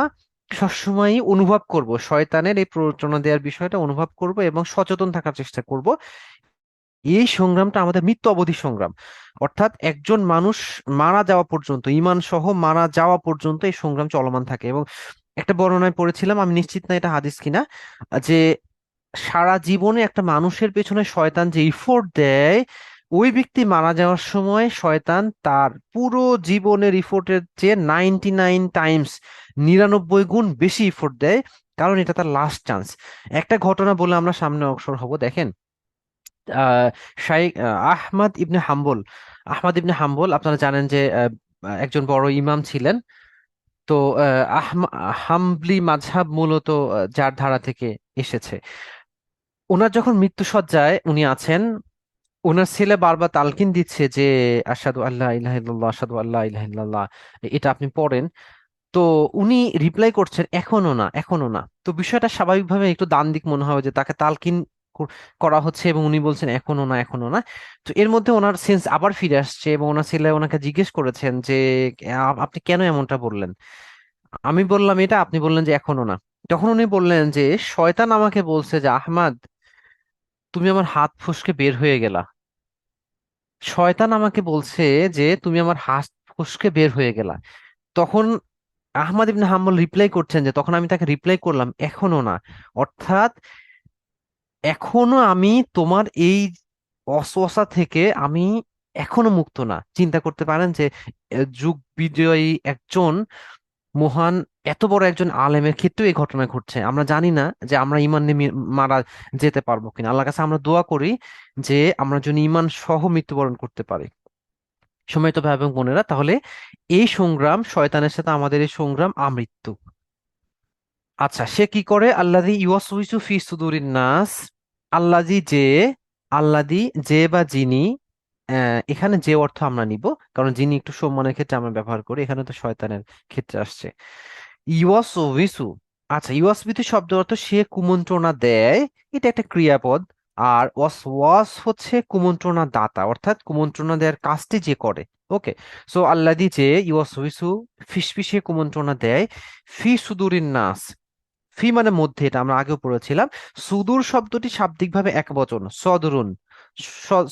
সবসময়ই অনুভব করব, শয়তানের এই প্ররোচনা দেওয়ার বিষয়টা অনুভব করব এবং সচেতন থাকার চেষ্টা করব। এই সংগ্রামটা আমাদের মৃত্যু অবধি সংগ্রাম। অর্থাৎ একজন মানুষ মারা যাওয়া পর্যন্ত, ঈমান সহ মারা যাওয়া পর্যন্ত এই সংগ্রাম চলমান থাকে। এবং একটা বর্ণনায় পড়েছিলাম, আমি নিশ্চিত না এটা হাদিস কিনা, যে সারা জীবনে একটা মানুষের পেছনে শয়তান যে ইফোর্ট দেয়, ওই ব্যক্তি মারা যাওয়ার সময় শয়তান তার পুরো জীবনের ইফোর্টের চেয়ে 99 টাইমস, 99 গুণ বেশি ইফোর্ট দেয়, কারণ এটা তার লাস্ট চান্স। একটা ঘটনা বলে আমরা সামনে অগ্রসর হব। দেখেন, আহ শাইখ আহমদ ইবনে হাম্বল আপনারা জানেন যে একজন বড় ইমাম ছিলেন। তো হাম্বলি মাযহাব মূলত যার ধারা থেকে এসেছে। ওনার যখন মৃত্যুশয্যায় উনি আছেন, ওনার ছেলে বারবার তালকিন দিচ্ছে যে আশহাদু আল্লা ইলাহা ইল্লাল্লাহ, আশহাদু আল্লা ইলাহা ইল্লাল্লাহ, এটা আপনি পড়েন। তো উনি রিপ্লাই করছেন এখনো না, এখনো না। তো বিষয়টা স্বাভাবিকভাবে একটু দ্বান্দ্বিক দিক মনে হয় যে তাকে তালকিন করা হচ্ছে এবং উনি বলছেন এখনো না, এখনো না। তো এর মধ্যে ওনার সেন্স আবার ফিরে আসছে এবং ওনার ছেলে ওনাকে জিজ্ঞেস করেছেন যে আপনি কেন এমনটা বললেন?" আমি বললাম এটা, আপনি বললেন যে এখনো না। তখন উনি বললেন যে শয়তান আমাকে বলছে যে আহমাদ, তুমি আমার হাত ফসকে বের হয়ে গেলা। শয়তান আমাকে বলছে যে তুমি আমার হাত ফসকে বের হয়ে গেলা। তখন আহমদ ইবনে হাম্বল রিপ্লাই করছেন যে তখন আমি তাকে রিপ্লাই করলাম এখনো না, অর্থাৎ এখনো আমি তোমার এই অসওয়াসা থেকে আমি এখনো মুক্ত না। চিন্তা করতে পারেন যে যুগ বিজয়ী একজন মহান, এত বড় একজন আলেমের ক্ষেত্রেও এই ঘটনা ঘটছে। আমরা জানি না যে আমরা ইমান নিয়ে মারা যেতে পারবো কিনা। আল্লাহর কাছে আমরা দোয়া করি যে আমরা যেন ইমান সহ মৃত্যুবরণ করতে পারি। সম্মানিত ভাই এবং বোনেরা, তাহলে এই সংগ্রাম, শয়তানের সাথে আমাদের এই সংগ্রাম আমৃত্যু। আচ্ছা, সে কি করে? আল্লাযী ইউওয়াসউইসু ফি সুদুরিন নাস। আল্লাযী যে, আল্লাযী যে বা যিনি, এখানে যে অর্থ আমরা নিব, কারণ যিনি একটু সম্মানের ক্ষেত্রে আমরা ব্যবহার করি, এখানে তো শয়তানের ক্ষেত্রে আসছে। ইউওয়াসউইসু, আচ্ছা, ইউওয়াসবিতু শব্দ অর্থ সে কুমন্ত্রণা দেয়, এটা একটা ক্রিয়াপদ। আর ওয়াস হচ্ছে কুমন্ত্রণা দাতা, অর্থাৎ কুমন্ত্রণা দেওয়ার কাজটি যে করে। ওকে, সো আল্লাদি যে ইউওয়াসউইসু ফিসফিসে কুমন্ত্রণা দেয়, ফি সুদুরিন নাস। ফি মানে মধ্যে, এটা আমরা আগেও পড়েছিলাম। সুদূর শব্দটি শাব্দিকভাবে একবচন, সদরুন।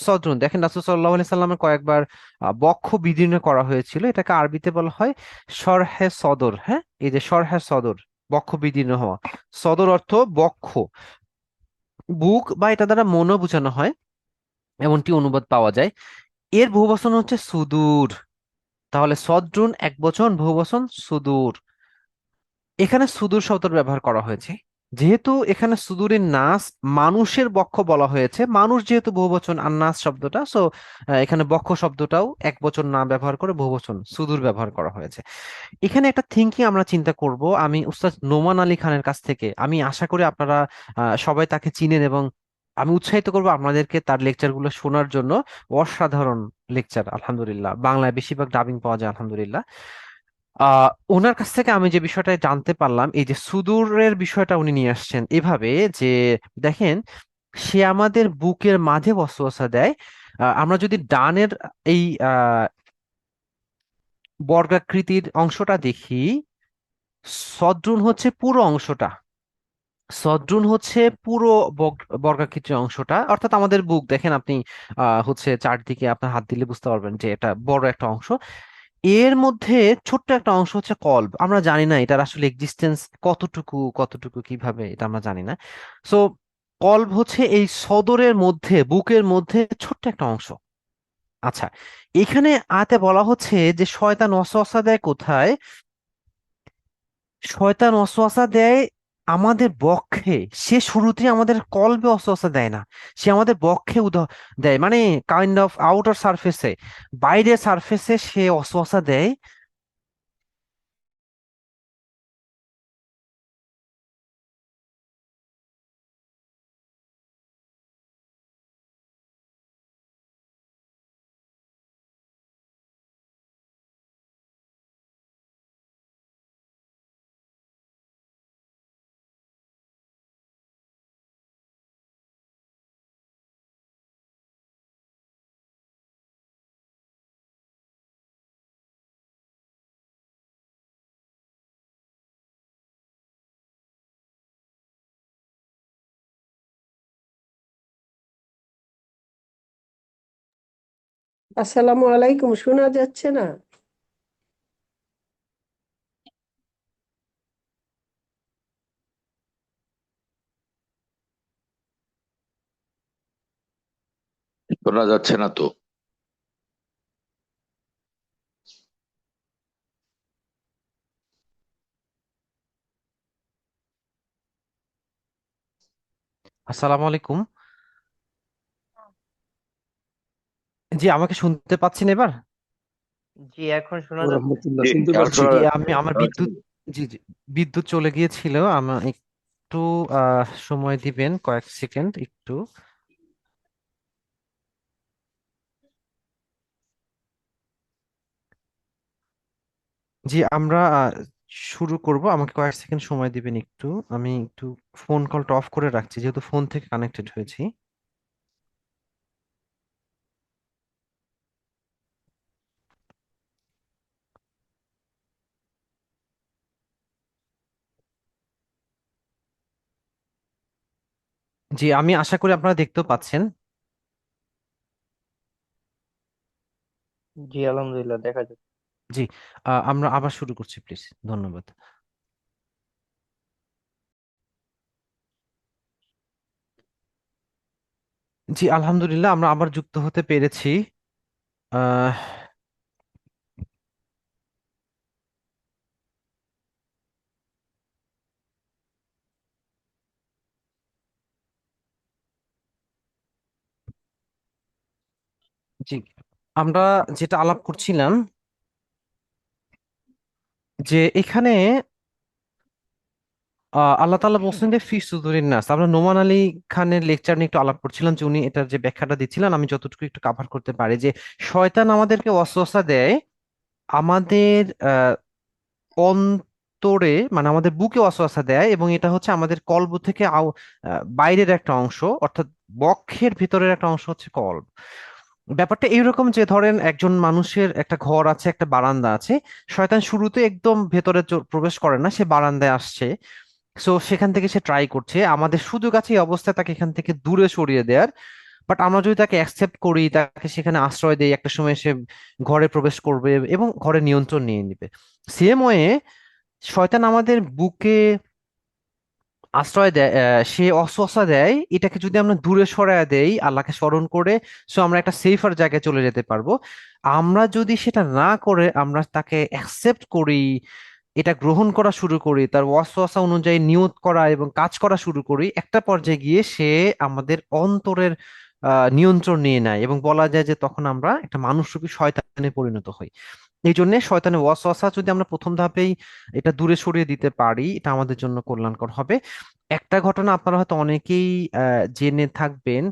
সদরুন, দেখেন রাসূল সাল্লাল্লাহু আলাইহি সাল্লামের কয়েকবার বক্ষ বিদীর্ণ করা হয়েছিল, এটাকে আরবিতে বলা হয় শরহে সদর। হ্যাঁ, এই যে শরহে সদর, বক্ষ বিদীর্ণ হওয়া। সদর অর্থ বক্ষ, বুক, বা এটা দ্বারা মনও বোঝানো হয়, এমনটি অনুবাদ পাওয়া যায়। এর বহুবচন হচ্ছে সুদূর। তাহলে সদরুন এক বচন, বহুবচন সুদূর। এখানে সুদূর শব্দের ব্যবহার করা হয়েছে, যেহেতু এখানে সুদূরের নাস মানুষের বক্ষ বলা হয়েছে, মানুষ যেহেতু বহুবচন আর নাস শব্দটা, সো এখানে বক্ষ শব্দটাও এক বচন না ব্যবহার করে বহুবচন সুদূর ব্যবহার করা হয়েছে। এখানে একটা থিঙ্কিং আমরা চিন্তা করব, আমি উস্তাদ নোমান আলী খানের কাছ থেকে, আমি আশা করি আপনারা সবাই তাকে চিনেন, এবং আমি উৎসাহিত করবো আপনাদেরকে তার লেকচারগুলো শোনার জন্য। অসাধারণ লেকচার, আলহামদুলিল্লাহ, বাংলায় বেশিরভাগ ডাবিং পাওয়া যায়, আলহামদুলিল্লাহ। আহ ওনার কাছ থেকে আমি যে বিষয়টা জানতে পারলাম, এই যে সুদূরের বিষয়টা উনি নিয়ে আসছেন এভাবে যে, দেখেন, সে আমাদের বুকের মাঝে ওয়াসওয়াসা দেয়। আমরা যদি ডানের এই আহ বর্গাকৃতির অংশটা দেখি, সদ্রুন হচ্ছে পুরো অংশটা, সদ্রুন হচ্ছে পুরো বর্গাকৃতির অংশটা, অর্থাৎ আমাদের বুক দেখেন আপনি, হচ্ছে চারদিকে আপনার হাত দিলে বুঝতে পারবেন যে এটা বড় একটা অংশ। এর মধ্যে ছোট্ট একটা অংশ হচ্ছে কল্ব। আমরা জানি না এটার আসলে এক্সিস্টেন্স কতটুকু, কতটুকু কিভাবে, এটা আমরা জানি না। সো কল্ব হচ্ছে এই সদরের মধ্যে, বুকের মধ্যে ছোট্ট একটা অংশ। আচ্ছা, এখানে আয়াতে বলা হচ্ছে যে শয়তান ওয়াসওয়াসা দেয় কোথায়? শয়তান ওয়াসওয়াসা দেয় আমাদের বক্ষে। সে শুরুতেই আমাদের কলবে ওয়াসওয়াসা দেয় না, সে আমাদের বক্ষে দেয়, মানে কাইন্ড অফ আউটার সারফেসে, বাইরের সারফেসে সে ওয়াসওয়াসা দেয়। আসসালামু আলাইকুম, শোনা যাচ্ছে না? শোনা যাচ্ছে না তো। আসসালামু আলাইকুম। জি, আমাকে শুনতে পাচ্ছেন এবার? জি, এখন শোনা ও যাচ্ছে। রহমতুল্লাহ জি, শুনতে এখন পারছি। জি, শোনা যাচ্ছে। আমি আমার আচ্ছা। বিদ্যুৎ, জি জি, বিদ্যুৎ চলে গিয়েছিল। আমার একটু সময় দিবেন, কয়েক সেকেন্ড একটু। জি, আমরা শুরু করব। আমাকে কয়েক সেকেন্ড সময় দিবেন একটু। আমি একটু ফোন কলটা অফ করে রাখছি, যেহেতু ফোন থেকে কানেক্টেড হয়েছি। জি, আমি আশা করি আপনারা দেখতেও পাচ্ছেন। জি, আলহামদুলিল্লাহ দেখা যাচ্ছে। জি, আমরা আবার শুরু করছি, প্লিজ। ধন্যবাদ। জি, আলহামদুলিল্লাহ, আমরা আবার যুক্ত হতে পেরেছি। আহ জি, আমরা যেটা আলাপ করছিলাম, যে এখানে আল্লাহ তাআলা বলছেন যে ফি সুদুরিন নাস। আমরা নোমান আলী খানের লেকচার নিয়ে একটু আলাপ করছিলাম, যে উনি এটার যে ব্যাখ্যাটা দিচ্ছিলেন, আমি যতটুকু একটু কাভার করতে পারি, যে শয়তান আমাদেরকে ওয়াসওয়াসা দেয় আমাদের অন্তরে, মানে আমাদের বুকে ওয়াসওয়াসা দেয়, এবং এটা হচ্ছে আমাদের কলব থেকে বাইরের একটা অংশ, অর্থাৎ বক্ষের ভিতরের একটা অংশ হচ্ছে কলব। ব্যাপারটা এইরকম, যে ধরেন একজন মানুষের একটা ঘর আছে, একটা বারান্দা আছে। শয়তান শুরুতে একদম ভেতরে প্রবেশ করে না, সে বারান্দায় আসছে। সো সেখান থেকে সে ট্রাই করছে আমাদের সুযোগ আছে এই অবস্থায় তাকে এখান থেকে দূরে সরিয়ে দেওয়ার। বাট আমরা যদি তাকে অ্যাকসেপ্ট করি, তাকে সেখানে আশ্রয় দেই, একটা সময় সে ঘরে প্রবেশ করবে এবং ঘরে নিয়ন্ত্রণ নিয়ে নিবে। সেম ওয়ে শয়তান আমাদের বুকে আশ্রয় দেয়, সে অস্বস্থা দেয়। এটাকে যদি আমরা দূরে সরায় দেই আল্লাহকে স্মরণ করে, সো আমরা একটা সেফার জায়গায় চলে যেতে পারবো। আমরা যদি সেটা না করে আমরা তাকে অ্যাকসেপ্ট করি, এটা গ্রহণ করা শুরু করি, তার ওয়াসওয়াসা অনুযায়ী নিয়ত করা এবং কাজ করা শুরু করি, একটা পর্যায়ে গিয়ে সে আমাদের অন্তরের নিয়ন্ত্রণ নিয়ে নেয়, এবং বলা যায় যে তখন আমরা একটা মানুষরূপী শয়তানে পরিণত হই। এই জন্য শয়তানের ওয়াসওয়াসা যদি আমরা প্রথম ধাপেই এটা দূরে সরিয়ে দিতে পারি, এটা আমাদের জন্য কল্যাণকর হবে। একটা ঘটনা আপনারা হয়তো অনেকেই জেনে থাকবেন,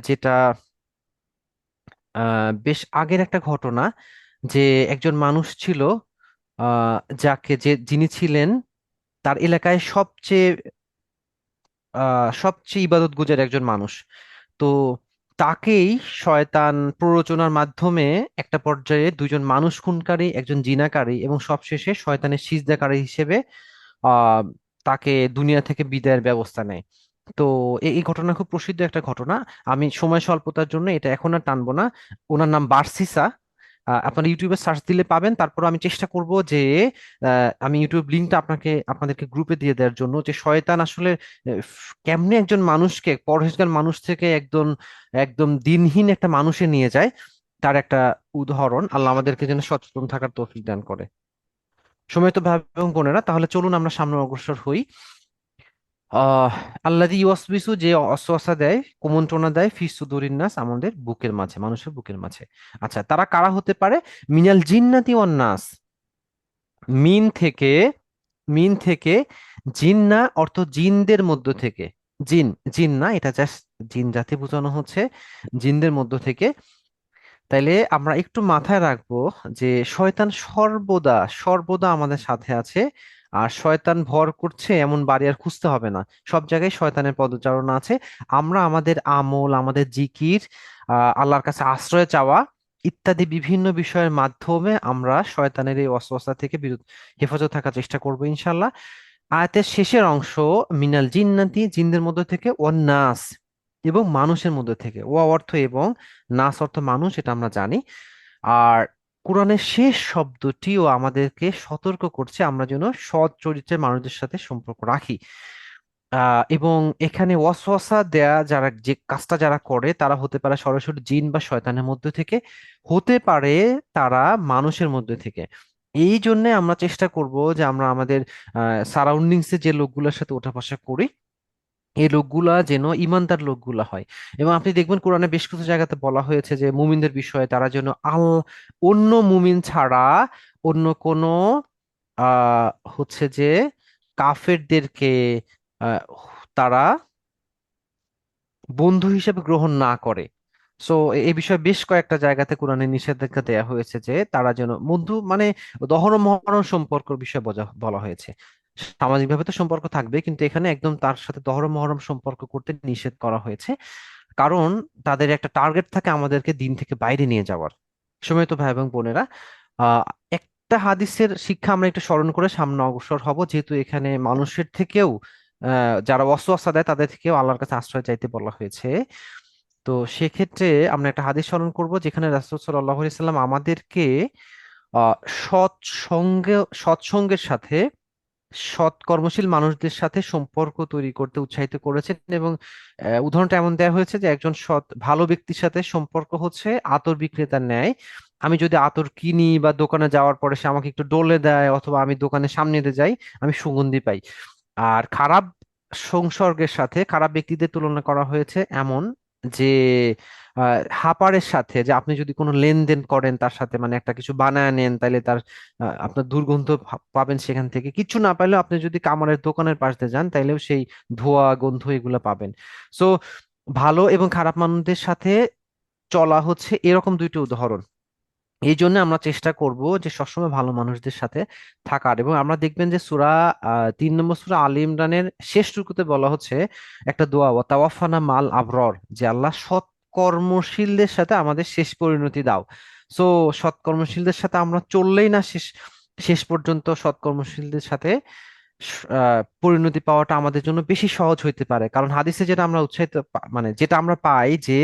যেটা বেশ আগের একটা ঘটনা, যে একজন মানুষ ছিল, আহ, যিনি ছিলেন তার এলাকায় সবচেয়ে ইবাদত গুজার একজন মানুষ। তো তাকেই শয়তান প্ররোচনার মাধ্যমে একটা পর্যায়ে দুজন মানুষ খুনকারী, একজন জিনাকারী এবং সবশেষে শয়তানের সিজদাকারী হিসেবে আহ তাকে দুনিয়া থেকে বিদায়ের ব্যবস্থা নেয়। তো এই ঘটনা খুব প্রসিদ্ধ একটা ঘটনা। আমি সময় স্বল্পতার জন্য এটা এখন আর টানবো না। ওনার নাম বার্সিসা। আপনার ইউটিউবে সার্চ দিলে পাবেন। তারপর আমি চেষ্টা করব যে আমি ইউটিউব লিঙ্কটা আপনাদেরকে গ্রুপে দিয়ে দেওয়ার জন্য, যে শয়তান আসলে কেমনে একজন মানুষকে, পরহেজগার মানুষ থেকে একদম একদম দিনহীন একটা মানুষে নিয়ে যায়, তার একটা উদাহরণ। আল্লাহ আমাদেরকে যেন সচেতন থাকার তৌফিক দান করে। সময় তো ভাই এবং বোনেরা, তাহলে চলুন আমরা সামনে অগ্রসর হই। আহ আল্লাযী ইউওয়াসবিসু, যে অস্ওয়াসা দেয়, কুমন্ত্রণা দেয়, ফি সুদুরিন নাস, আমাদের বুকের মাঝে, মানুষের বুকের মাঝে। আচ্ছা, তারা কারা হতে পারে? মিনাল জিন্নাতি ওয়ান নাস। মিন থেকে, মিন থেকে, জিন্না অর্থ জিনদের মধ্য থেকে। জিন, জিন না, এটা জাস্ট জিন জাতি বোঝানো হচ্ছে, জিনদের মধ্য থেকে। তাইলে আমরা একটু মাথায় রাখবো যে শয়তান সর্বদা সর্বদা আমাদের সাথে আছে। আর শয়তান ভর করছে এমন বাড়ি আর খুঁজতে হবে না, সব জায়গায় শয়তানের পদচারণা আছে। আমরা আমাদের আমল, আমাদের জিকির, আল্লাহর কাছে আশ্রয় চাওয়া ইত্যাদি বিভিন্ন বিষয়ের মাধ্যমে আমরা শয়তানের এই ওয়াসওয়াসা থেকে হেফাজত থাকার চেষ্টা করবো ইনশাল্লাহ। আয়াতের শেষের অংশ, মিনাল জিন্নাতি, জিনদের মধ্যে থেকে, ও নাস, এবং মানুষের মধ্যে থেকে। ও অর্থ এবং, নাস অর্থ মানুষ, এটা আমরা জানি। আর কোরআনের শেষ শব্দটিও আমাদেরকে সতর্ক করছে আমরা যেন সৎ চরিত্রের মানুষদের সাথে সম্পর্ক রাখি। এবং এখানে ওয়াসওয়াসা দেয়া যারা যে কাজটা যারা করে তারা হতে পারে সরাসরি জিন বা শয়তানের মধ্যে থেকে, হতে পারে তারা মানুষের মধ্যে থেকে। এই জন্য আমরা চেষ্টা করব যে আমরা আমাদের সারাউন্ডিংসে যে লোকগুলোর সাথে ওঠা বসা করি, এই লোকগুলা যেন ইমানদার লোকগুলা হয়। এবং আপনি দেখবেন কোরআনে বেশ কিছু জায়গাতে বলা হয়েছে যে মুমিনদের বিষয়ে তারা যেন অন্য মুমিন ছাড়া অন্য কোনো আহ হচ্ছে যে কাফেরদেরকে আহ, তারা বন্ধু হিসেবে গ্রহণ না করে। সো এই বিষয়ে বেশ কয়েকটা জায়গাতে কোরআনে নিষেধাজ্ঞা দেওয়া হয়েছে যে তারা যেন বন্ধু মানে দহরম মহরম সম্পর্কের বিষয়ে বলা হয়েছে। সামাজিকভাবে তো সম্পর্ক থাকবে, কিন্তু এখানে একদম তার সাথে দহরম মহরম সম্পর্ক করতে নিষেধ করা হয়েছে। কারণ তাদের একটা টার্গেট থাকে আমাদেরকে দিন থেকে বাইরে নিয়ে যাওয়ার। সময় তো ভাই এবং বোনেরা, আহ একটা হাদিসের শিক্ষা আমরা একটু স্মরণ করে সামনে অগ্রসর হব, যেহেতু এখানে মানুষের থেকেও যারা ওয়াসওয়াসা দেয় তাদের থেকেও আল্লাহর কাছে আশ্রয় চাইতে বলা হয়েছে। তো সেক্ষেত্রে আমরা একটা হাদিস স্মরণ করব যেখানে রাসূল সাল্লাল্লাহু আলাইহি সাল্লাম আমাদেরকে আহ সৎ সৎসঙ্গের সাথে সৎ কর্মশীল মানুষদের সাথে সম্পর্ক তৈরি করতে উৎসাহিত করেছেন। এবং উদাহরণটা এমন দেওয়া হয়েছে যে একজন সৎ ভালো ব্যক্তির সাথে সম্পর্ক হচ্ছে আতর বিক্রেতার ন্যায়। আমি যদি আতর কিনি বা দোকানে যাওয়ার পরে সে আমাকে একটু ডলে দেয়, অথবা আমি দোকানের সামনে দিয়ে যাই, আমি সুগন্ধি পাই। আর খারাপ সংসর্গের সাথে খারাপ ব্যক্তিদের তুলনা করা হয়েছে এমন যে হাপারের সাথে, যে আপনি যদি কোনো লেনদেন করেন তার সাথে, মানে একটা কিছু বানায় নেন, তাহলে তার আপনার দুর্গন্ধ পাবেন সেখান থেকে। কিছু না পাইলেও আপনি যদি কামারের দোকানের পাশ দিয়ে যান তাইলেও সেই ধোঁয়া গন্ধ এগুলো পাবেন। সো ভালো এবং খারাপ মানুষদের সাথে চলা হচ্ছে এরকম দুইটি উদাহরণ। এই জন্য আমরা চেষ্টা করব যে সবসময় ভালো মানুষদের সাথে থাকার। এবং আমরা দেখবেন যে সূরা 3 নম্বর সূরা আলী ইমরানের শেষ টুকুতে বলা হচ্ছে একটা দোয়া, ওয়া তাওয়াফানা মাল আবরর, যে আল্লাহ সৎ কর্মশীলদের সাথে আমাদের শেষ পরিণতি দাও। সো সৎ কর্মশীলদের সাথে আমরা চললেই না শেষ শেষ পর্যন্ত সৎ কর্মশীলদের সাথে পরিণতি পাওয়াটা আমাদের জন্য বেশি সহজ হইতে পারে। কারণ হাদিসে যেটা আমরা মানে যেটা আমরা পাই যে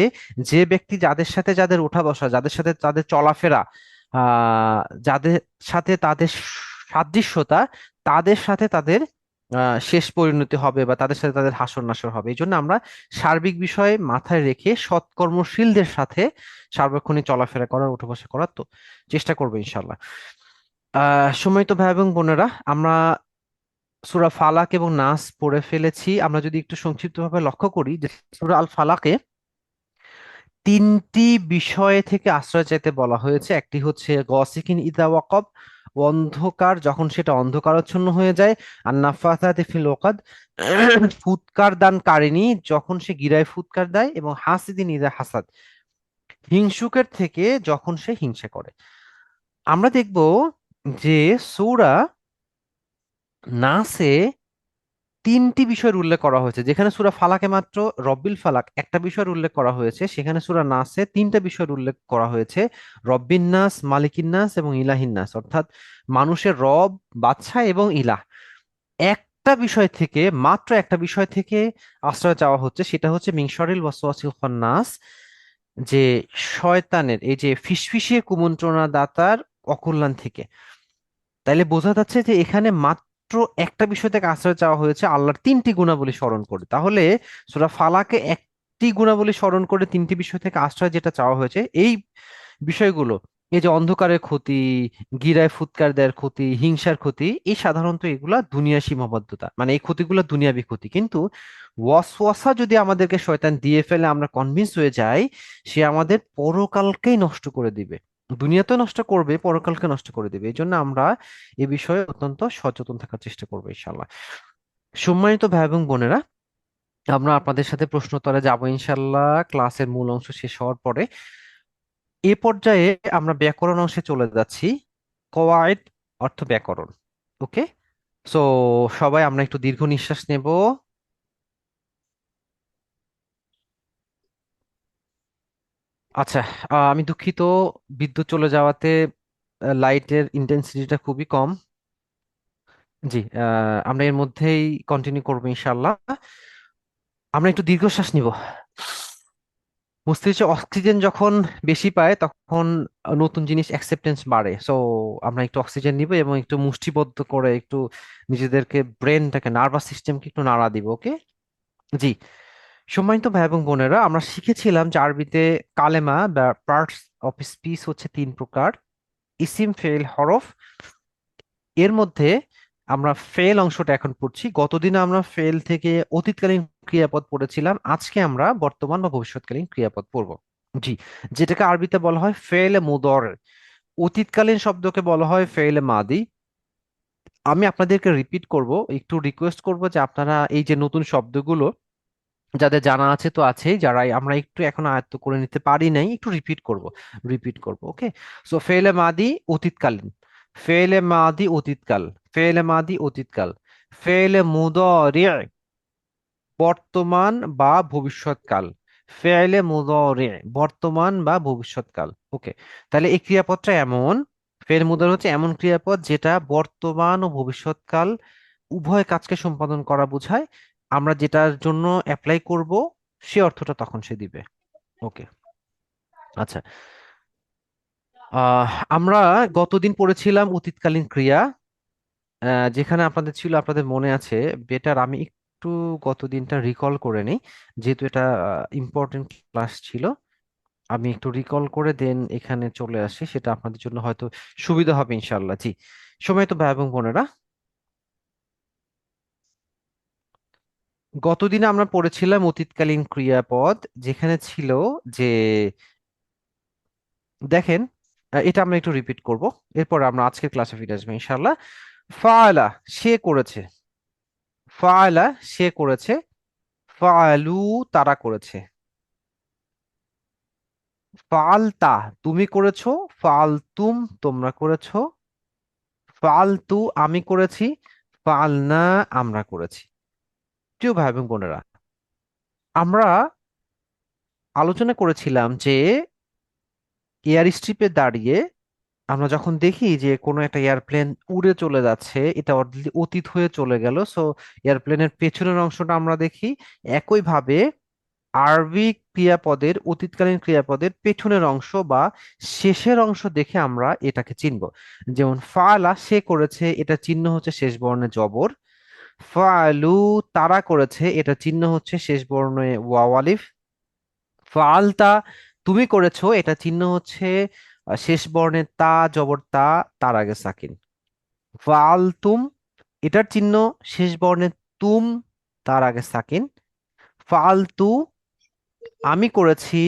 যে ব্যক্তি যাদের সাথে যাদের ওঠা বসা, যাদের সাথে তাদের চলাফেরা, যাদের সাথে তাদের সাদৃশ্যতা, তাদের সাথে তাদের শেষ পরিণতি হবে বা তাদের সাথে তাদের হাসর নাসর হবে। এই জন্য আমরা সার্বিক বিষয়ে মাথায় রেখে সৎকর্মশীলদের সাথে সার্বক্ষণিক চলাফেরা করার, ওঠা বসা করার তো চেষ্টা করবো ইনশাল্লাহ। সম্মানিত ভাই এবং বোনেরা, আমরা সূরা ফালাক এবং নাস পড়ে ফেলেছি। আমরা যদি একটু সংক্ষিপ্তভাবে লক্ষ্য করি যে সূরা আল ফালাকে তিনটি বিষয় থেকে আশ্রয় চাইতে বলা হয়েছে। একটি হচ্ছে গসিকিন ইদা ওয়াকব, অন্ধকার যখন সেটা অন্ধকারাচ্ছন্ন হয়ে যায়। আর নাফাসাতি ফিল উকাদ, ফুৎকার দানকারিণী যখন সে গিরায় ফুৎকার দেয়। এবং হাসিদিন ইদা হাসাদ, হিংসুকের থেকে যখন সে হিংসা করে। আমরা দেখব যে সূরা নাসে তিনটি বিষয়ের উল্লেখ করা হয়েছে। যেখানে সূরা ফালাকে মাত্র রব্বিল ফালাক একটা বিষয়ের উল্লেখ করা হয়েছে, সেখানে সূরা নাসে তিনটা বিষয়ের উল্লেখ করা হয়েছে: রব্বিন নাস, মালিকিন নাস এবং ইলাহিন নাস, অর্থাৎ মানুষের রব, বাদশা এবং ইলাহ। একটা বিষয় থেকে, মাত্র একটা বিষয় থেকে আশ্রয় চাওয়া হচ্ছে, সেটা হচ্ছে মিংশরিল ওয়াসওয়াসিল খান্নাস, যে শয়তানের এই যে ফিসফিসিয়ে কুমন্ত্রণা দাতার অকল্যাণ থেকে। তাইলে বোঝা যাচ্ছে যে এখানে মাত্র একটা বিষয় থেকে আশ্রয় চাওয়া হয়েছে আল্লাহর তিনটি গুণাবলী স্মরণ করে। তাহলে সূরা ফালাকে একটি গুণাবলী স্মরণ করে তিনটি বিষয় থেকে আশ্রয় যেটা চাওয়া হয়েছে, এই বিষয়গুলো, এই যে অন্ধকারের ক্ষতি, গিরায় ফুৎকার দেওয়ার ক্ষতি, হিংসার ক্ষতি, এই সাধারণত এগুলা দুনিয়া সীমাবদ্ধতা, মানে এই ক্ষতিগুলো দুনিয়াবী ক্ষতি। কিন্তু ওয়াসওয়াসা যদি আমাদেরকে শয়তান দিয়ে ফেলে, আমরা কনভিন্স হয়ে যাই, সে আমাদের পরকালকেই নষ্ট করে দিবে। দুনিয়াতেও নষ্ট করবে, পরকালকে নষ্ট করে দিবে। এই জন্য আমরা এ বিষয়ে অত্যন্ত সচেতন থাকার চেষ্টা করবো ইনশাল্লাহ। সম্মানিত ভাই এবং বোনেরা, আমরা আপনাদের সাথে প্রশ্নোত্তরে যাব ইনশাল্লাহ ক্লাসের মূল অংশ শেষ হওয়ার পরে। এ পর্যায়ে আমরা ব্যাকরণ অংশে চলে যাচ্ছি। কওয়ায়েদ অর্থ ব্যাকরণ। ওকে, সো সবাই আমরা একটু দীর্ঘ নিঃশ্বাস নেব। আচ্ছা, আমি দুঃখিত, বিদ্যুৎ চলে যাওয়াতে লাইটের ইন্টেন্সিটিটা খুবই কম। জি, আমরা এর মধ্যেই কন্টিনিউ করবো ইনশাল্লাহ। আমরা একটু দীর্ঘশ্বাস নিব। মস্তিষ্কে অক্সিজেন যখন বেশি পায় তখন নতুন জিনিস অ্যাকসেপ্টেন্স বাড়ে। সো আমরা একটু অক্সিজেন নিব এবং একটু মুষ্টিবদ্ধ করে একটু নিজেদেরকে, ব্রেনটাকে, নার্ভাস সিস্টেমকে একটু নাড়া দিব। ওকে, জি। সম্মানিত ভাই এবং বোনেরা, আমরা শিখেছিলাম যে আরবিতে কালেমা বা পার্টস অফ স্পিচ হচ্ছে তিন প্রকার: ইসিম, ফেল, হরফ। এর মধ্যে আমরা ফেল অংশটা এখন পড়ছি। গতদিন আমরা ফেল থেকে অতীতকালীন ক্রিয়াপদ পড়েছিলাম, আজকে আমরা বর্তমান বা ভবিষ্যৎকালীন ক্রিয়াপদ পড়ব। জি, যেটাকে আরবিতে বলা হয় ফেল মুদর। অতীতকালীন শব্দকে বলা হয় ফেল মাদি। আমি আপনাদেরকে রিপিট করব, একটু রিকোয়েস্ট করব যে আপনারা এই যে নতুন শব্দগুলো যাদের জানা আছে তো আছেই, যারা আমরা একটু এখন আয়ত্ত করে নিতে পারি নাই, একটু রিপিট করব। ওকে, সো ফেলে মাদি অতীতকালীন, ফেলে মাদি অতীতকাল, ফেলে মাদি অতীতকাল, ফেলে মুদরি বর্তমান বা ভবিষ্যৎকাল, ফেলে মুদরি বর্তমান বা ভবিষ্যৎকাল। ওকে, তাহলে এই ক্রিয়াপদটা এমন, ফেল মুদরি হচ্ছে এমন ক্রিয়াপদ যেটা বর্তমান ও ভবিষ্যৎকাল উভয় কাজকে সম্পাদন করা বোঝায়। আমরা যেটার জন্য অ্যাপ্লাই করব সে অর্থটা তখন সে দিবে। ওকে, আচ্ছা। আমরা গতদিন পড়েছিলাম অতীতকালীন ক্রিয়া, যেখানে আপনাদের ছিল, আপনাদের মনে আছে। বেটার আমি একটু গত দিনটা রিকল করে নিই, যেহেতু এটা ইম্পর্টেন্ট ক্লাস ছিল। আমি একটু রিকল করে দেন এখানে চলে আসি, সেটা আপনাদের জন্য হয়তো সুবিধা হবে ইনশাল্লাহ। জি, সময় তো ভাই এবং বোনেরা, গতদিনে আমরা পড়েছিলাম অতীতকালীন ক্রিয়াপদ, যেখানে ছিল যে, দেখেন, এটা আমরা একটু রিপিট করব, এরপর আমরা আজকের ক্লাসে ফিরে আসবো ইনশাল্লাহ। ফাআলা সে করেছে, ফাআলা সে করেছে, ফাআলু তারা করেছে, ফাআলতা তুমি করেছো, ফাআলতুম তোমরা করেছো, ফাআলতু আমি করেছি, ফাআলনা আমরা করেছি। প্রিয় ভাই এবং বোনেরা, আমরা আলোচনা করেছিলাম যে এয়ার স্ট্রিপে দাঁড়িয়ে আমরা যখন দেখি যে কোনো একটা এয়ারপ্লেন উড়ে চলে যাচ্ছে, এটা অতীত হয়ে চলে গেল, সো এয়ারপ্লেনের পেছনের অংশটা আমরা দেখি। একইভাবে আরবি ক্রিয়াপদের, অতীতকালীন ক্রিয়াপদের পেছনের অংশ বা শেষের অংশ দেখে আমরা এটাকে চিনব। যেমন ফালা সে করেছে, এটা চিহ্ন হচ্ছে শেষ বর্ণে জবর। ফালু তারা করেছে, এটা চিহ্ন হচ্ছে শেষ বর্ণে ওয়াও আলিফ। ফালতা তুমি করেছো, এটা চিহ্ন হচ্ছে শেষ বর্ণে তা জবর তা, তার আগে সাকিন। ফালতুম এটার চিহ্ন শেষ বর্ণে তুম, তার আগে সাকিন। ফালতু আমি করেছি,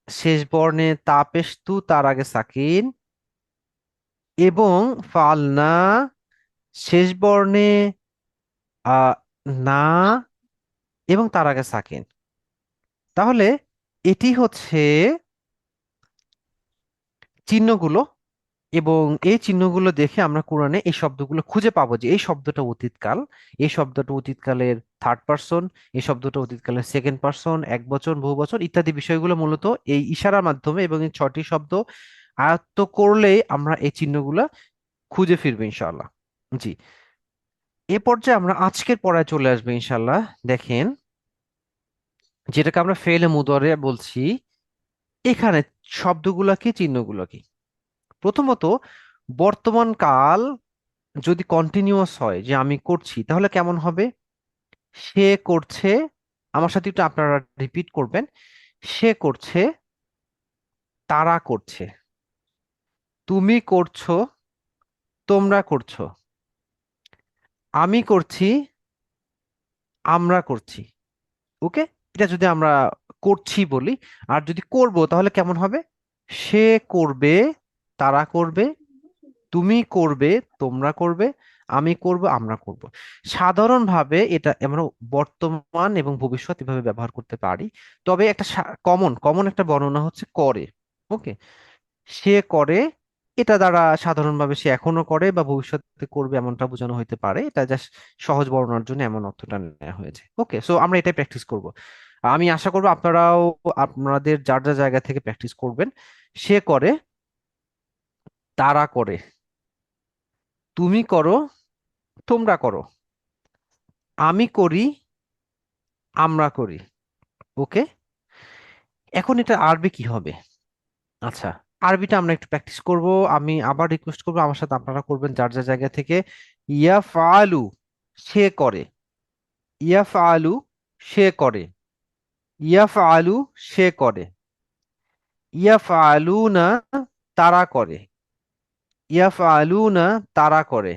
শেষ বর্ণে তা পেশ তু, তার আগে সাকিন। এবং ফালনা শেষ বর্ণে না এবং তার আগে সাকিন। তাহলে এটি হচ্ছে চিহ্নগুলো, এবং এই চিহ্নগুলো দেখে আমরা কোরআনে এই শব্দগুলো খুঁজে পাবো যে এই শব্দটা অতীতকাল, এই শব্দটা অতীতকালের থার্ড পারসন, এই শব্দটা অতীতকালের সেকেন্ড পারসন, এক বচন, বহু বচন ইত্যাদি বিষয়গুলো মূলত এই ইশারার মাধ্যমে এবং এই ছয়টি শব্দ আয়ত্ত করলেই আমরা এই চিহ্নগুলো খুঁজে ফিরবো ইনশাআল্লাহ। জি, এ পর্যায়ে আমরা আজকের পড়ায় চলে আসবো ইনশাআল্লাহ। দেখেন, যেটাকে আমরা ফেলে মুদরে বলছি, এখানে শব্দগুলো কি, চিহ্নগুলো কি। প্রথমত, বর্তমান কাল যদি কন্টিনিউয়াস হয়, যে আমি করছি, তাহলে কেমন হবে? সে করছে, আমার সাথে একটু আপনারা রিপিট করবেন। সে করছে, তারা করছে, তুমি করছো, তোমরা করছো, আমি করছি, আমরা করছি। ওকে, এটা যদি আমরা করছি বলি, আর যদি করব তাহলে কেমন হবে? সে করবে, তারা করবে, তুমি করবে, তোমরা করবে, আমি করব, আমরা করব। সাধারণভাবে এটা আমরা বর্তমান এবং ভবিষ্যৎ এভাবে ব্যবহার করতে পারি। তবে একটা কমন কমন একটা বর্ণনা হচ্ছে করে। ওকে, সে করে, এটা দ্বারা সাধারণভাবে সে এখনো করে বা ভবিষ্যতে করবে এমনটা বোঝানো হতে পারে। এটা জাস্ট সহজ বর্ণনার জন্য এমন অর্থটা নেওয়া হয়েছে। ওকে, সো আমরা এটাই প্র্যাকটিস করব। আমি আশা করবো আপনারাও আপনাদের যার যার জায়গা থেকে প্র্যাকটিস করবেন। সে করে, তারা করে, তুমি করো, তোমরা করো, আমি করি, আমরা করি। ওকে, এখন এটা আরবি কি হবে? আচ্ছা, আরবিটা আমরা একটু প্র্যাকটিস করব। আমি আবার রিকোয়েস্ট করবো আমার সাথে আপনারা করবেন যার যার জায়গা থেকে। ইয়াফআলু, সে করে। ইয়াফআলু, সে করে। ইয়াফআলু, সে করে। ইয়াফআলুনা, তারা করে। ইয়াফআলুনা, তারা করে।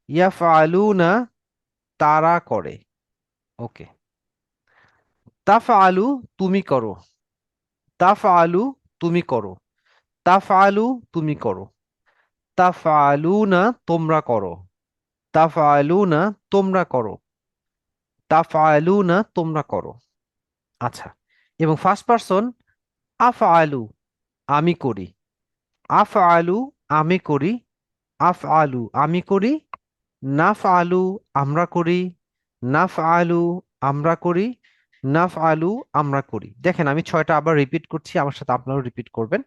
ইয়াফআলুনা, তারা করে। ওকে। তাফআলু, তুমি করো। তাফআলু, তুমি করো। তাফআলু, তুমি করো। তাফআলুনা, তোমরা করো। তাফআলুনা, তোমরা করো। তাফআলুনা, তোমরা করো। আচ্ছা, এবং ফার্স্ট পারসন আফআলু, আমি করি। আফআলু, আমি করি। আফআলু, আমি করি। নাফআলু, আমরা করি। নাফআলু, আমরা করি। নাফআলু, আমরা করি। দেখেন আমি ছয়টা আবার রিপিট করছি, আমার সাথে আপনারাও রিপিট করবেন।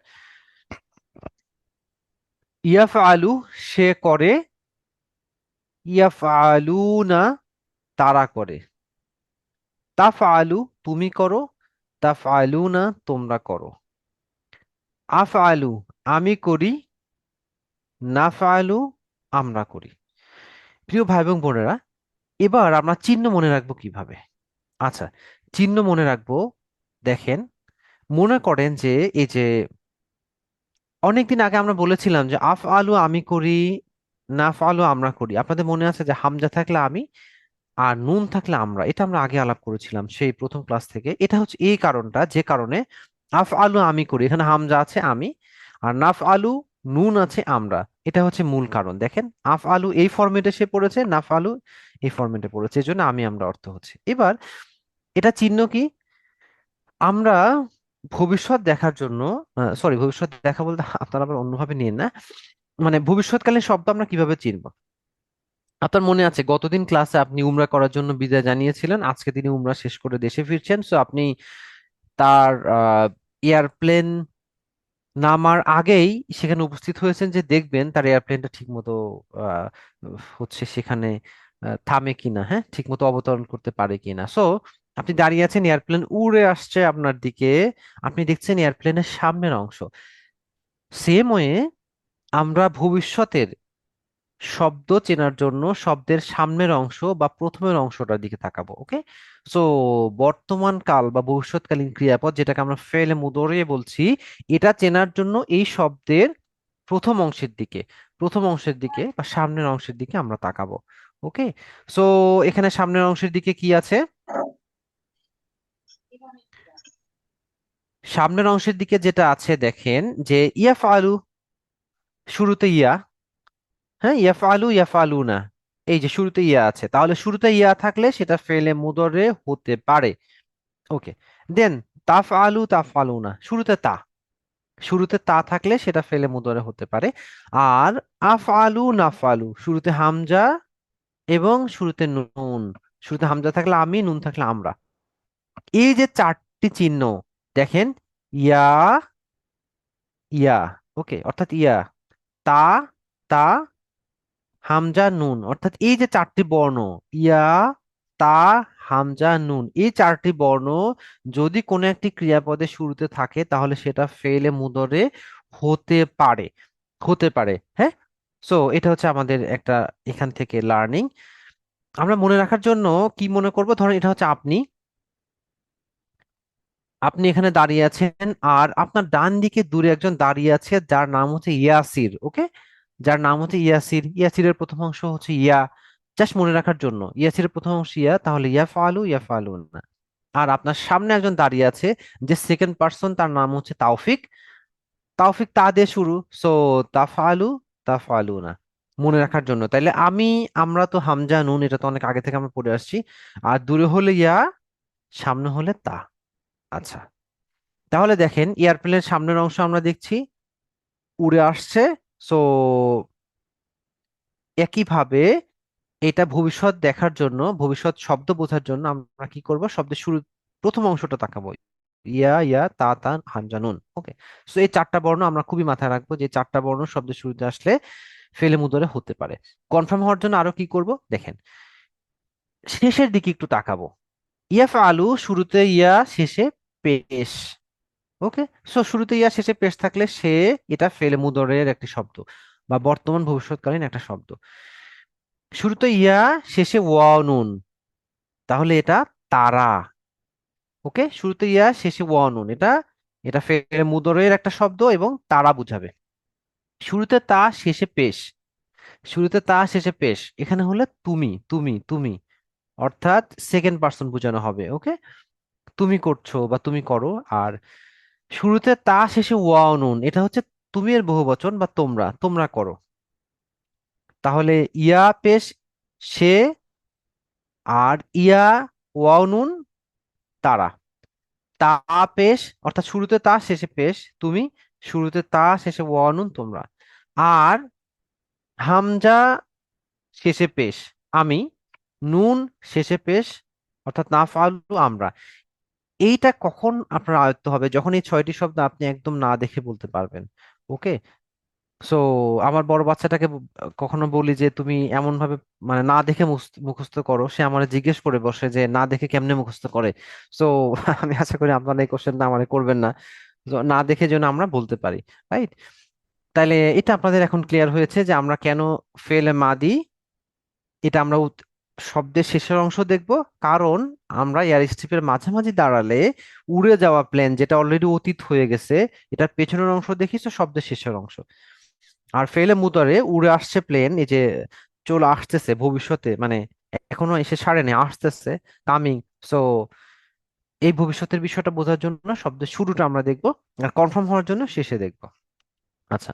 ইয়াফআলু, সে করে। ইয়াফআলুনা, তারা করে। তাফআলু, তুমি করো। তাফআলুনা, তোমরা করো। আফআলু, আমি করি। নাফআলু, আমরা করি। প্রিয় ভাই এবং বোনেরা, এবার আমরা চিহ্ন মনে রাখবো কিভাবে? আচ্ছা, চিহ্ন মনে রাখবো। দেখেন, মনে করেন যে এই যে অনেকদিন আগে আমরা বলেছিলাম যে আফ আলু আমি করি, নাফ আলু আমরা করি। আপনাদের মনে আছে যে হামজা থাকলে আমি আর নুন থাকলে আমরা, এটা আমরা আগে আলাপ করেছিলাম সেই প্রথম ক্লাস থেকে। এটা হচ্ছে এই কারণটা যে কারণে আফ আলু আমি করি, এখানে হামজা আছে আমি, আর নাফ আলু নুন আছে আমরা। এটা হচ্ছে মূল কারণ। দেখেন, আফ আলু এই ফরম্যাটে সে পড়েছে, নাফ আলু এই ফরম্যাটে পড়েছে, এই জন্য আমি আমরা অর্থ হচ্ছে। এবার এটা চিহ্ন কি? আমরা ভবিষ্যৎ দেখার জন্য, সরি, ভবিষ্যৎ দেখা বলতে আপনারা আবার অন্যভাবে নিন না, মানে ভবিষ্যৎকালীন শব্দ আমরা কিভাবে চিনব? আপনার মনে আছে গতদিন ক্লাসে আপনি উমরা করার জন্য বিদায় জানিয়েছিলেন, আজকে তিনি উমরা শেষ করে দেশে ফিরছেন, সো আপনি তার এয়ারপ্লেন নামার আগেই সেখানে উপস্থিত হয়েছেন যে দেখবেন তার এয়ারপ্লেনটা ঠিক মতো আহ, হচ্ছে সেখানে থামে কিনা, হ্যাঁ, ঠিক মতো অবতরণ করতে পারে কিনা। সো আপনি দাঁড়িয়ে আছেন, এয়ারপ্লেন উড়ে আসছে আপনার দিকে, আপনি দেখছেন এয়ারপ্লেনের সামনের অংশ। সেম ওয়ে আমরা ভবিষ্যতের শব্দ চেনার জন্য শব্দের সামনের অংশ বা প্রথমের অংশটার দিকে তাকাবো। ওকে, সো বর্তমান কাল বা ভবিষ্যৎকালীন ক্রিয়াপদ যেটাকে আমরা ফেলে মুদরে বলছি, এটা চেনার জন্য এই শব্দের প্রথম অংশের দিকে, প্রথম অংশের দিকে বা সামনের অংশের দিকে আমরা তাকাবো। ওকে, সো এখানে সামনের অংশের দিকে কি আছে? সামনের অংশের দিকে যেটা আছে দেখেন যে ইয়াফআলু, শুরুতে ইয়া। হ্যাঁ, ইয়াফআলু, ইয়াফআলুনা, এই যে শুরুতে ইয়া আছে, তাহলে শুরুতে ইয়া থাকলে সেটা ফেলে মুদরে হতে পারে। ওকে, দেন তাফআলু, তাফআলুনা, শুরুতে তা, শুরুতে তা থাকলে সেটা ফেলে মুদরে হতে পারে। আর আফআলু, নাফআলু, শুরুতে হামজা এবং শুরুতে নুন, শুরুতে হামজা থাকলে আমি, নুন থাকলে আমরা। এই যে চারটি চিহ্ন দেখেন, ইয়া, ইয়া, ওকে, অর্থাৎ ইয়া, তা, তা, হামজা, নুন, অর্থাৎ এই যে চারটি বর্ণ, ইয়া, তা, হামজা, নুন, এই চারটি বর্ণ যদি কোনো একটি ক্রিয়াপদের শুরুতে থাকে তাহলে সেটা ফেলে মুদরে হতে পারে, হতে পারে। হ্যাঁ, সো এটা হচ্ছে আমাদের একটা এখান থেকে লার্নিং। আমরা মনে রাখার জন্য কি মনে করব, ধরেন এটা হচ্ছে আপনি, আপনি এখানে দাঁড়িয়ে আছেন আর আপনার ডান দিকে দূরে একজন দাঁড়িয়ে আছে যার নাম হচ্ছে ইয়াসির। ওকে, যার নাম হচ্ছে ইয়াসির। ইয়াসিরের প্রথম অংশ হচ্ছে ইয়া, জাস্ট মনে রাখার জন্য ইয়াসিরের প্রথম অংশ ইয়া, তাহলে ইয়া ফালু, ইয়া ফালুন না। আর আপনার সামনে একজন দাঁড়িয়ে আছে যে সেকেন্ড পার্সন, তার নাম হচ্ছে তাওফিক। তাওফিক তা দিয়ে শুরু, সো তাফালু, তাফালু না। মনে রাখার জন্য তাইলে আমি, আমরা তো হামজা নুন এটা তো অনেক আগে থেকে আমরা পড়ে আসছি। আর দূরে হলে ইয়া, সামনে হলে তা। আচ্ছা, তাহলে দেখেন এয়ারপ্লেনের সামনের অংশ আমরা দেখছি উড়ে আসছে। সো একইভাবে এটা ভবিষ্যৎ দেখার জন্য, ভবিষ্যৎ শব্দ বোঝার জন্য আমরা কি করব, শব্দের শুরু প্রথম অংশটা তাকাবো। ইয়া, ইয়া, তা, তা, হামজা, নুন। ওকে, সো এই চারটা বর্ণ আমরা খুবই মাথায় রাখবো যে চারটা বর্ণ শব্দের শুরুতে আসলে ফেলে মুদরে হতে পারে। কনফার্ম হওয়ার জন্য আরো কি করব দেখেন, শেষের দিকে একটু তাকাবো। ইয়াফ আলু, শুরুতে ইয়া, শেষে পেশ। ওকে, সো শুরুতে ইয়া শেষে পেশ থাকলে সে, এটা ফেলে মুদরের একটি শব্দ বা বর্তমান ভবিষ্যৎকালীন একটা শব্দ। শুরুতে ইয়া শেষে ওয়াও নুন, তাহলে এটা তারা। ওকে, শুরুতে ইয়া শেষে ওয়াও নুন, এটা এটা ফেলে মুদরের একটা শব্দ এবং তারা বুঝাবে। শুরুতে তা শেষে পেশ, শুরুতে তা শেষে পেশ, এখানে হলে তুমি তুমি তুমি, অর্থাৎ সেকেন্ড পার্সন বোঝানো হবে। ওকে, তুমি করছো বা তুমি করো। আর শুরুতে তা শেষে ওয়াও নুন, এটা হচ্ছে তুমি এর বহুবচন বা তোমরা তোমরা করো। তাহলে ইয়া পেশ সে, আর ইয়া ওয়াও নুন তারা। তা পেশ, অর্থাৎ শুরুতে তা শেষে পেশ তুমি, শুরুতে তা শেষে ওয়াও নুন তোমরা। আর হামজা শেষে পেশ আমি, নুন শেষে পেশ অর্থাৎ না ফালু আমরা। এইটা কখন আপনার আয়ত্ত হবে? যখন এই 6টি শব্দ আপনি একদম না দেখে বলতে পারবেন। ওকে, সো আমার বড় বাচ্চাটাকে কখনো বলি যে তুমি এমন ভাবে মানে না দেখে মুখস্থ করো, সে আমার জিজ্ঞেস করে বসে যে না দেখে কেমনে মুখস্থ করে। সো আমি আশা করি আপনারা এই কোশ্চেনটা আমারে করবেন না। So, না দেখে যেন আমরা বলতে পারি, রাইট? তাইলে এটা আপনাদের এখন ক্লিয়ার হয়েছে যে আমরা কেন ফেলে মাদি, এটা আমরা শব্দের শেষের অংশ দেখব। কারণ আমরা এয়ার স্ট্রিপের মাঝামাঝি দাঁড়ালে উড়ে যাওয়া প্লেন যেটা অলরেডি অতীত হয়ে গেছে, এটার পেছনের অংশ দেখি, তো শব্দের শেষের অংশ। আর ফেলে মুদারে উড়ে আসছে প্লেন, এই যে চলে আসতেছে ভবিষ্যতে, মানে এখনো এসে সারেনি, আসতেছে, কামিং। সো এই ভবিষ্যতের বিষয়টা বোঝার জন্য শব্দের শুরুটা আমরা দেখব, আর কনফার্ম হওয়ার জন্য শেষে দেখব। আচ্ছা,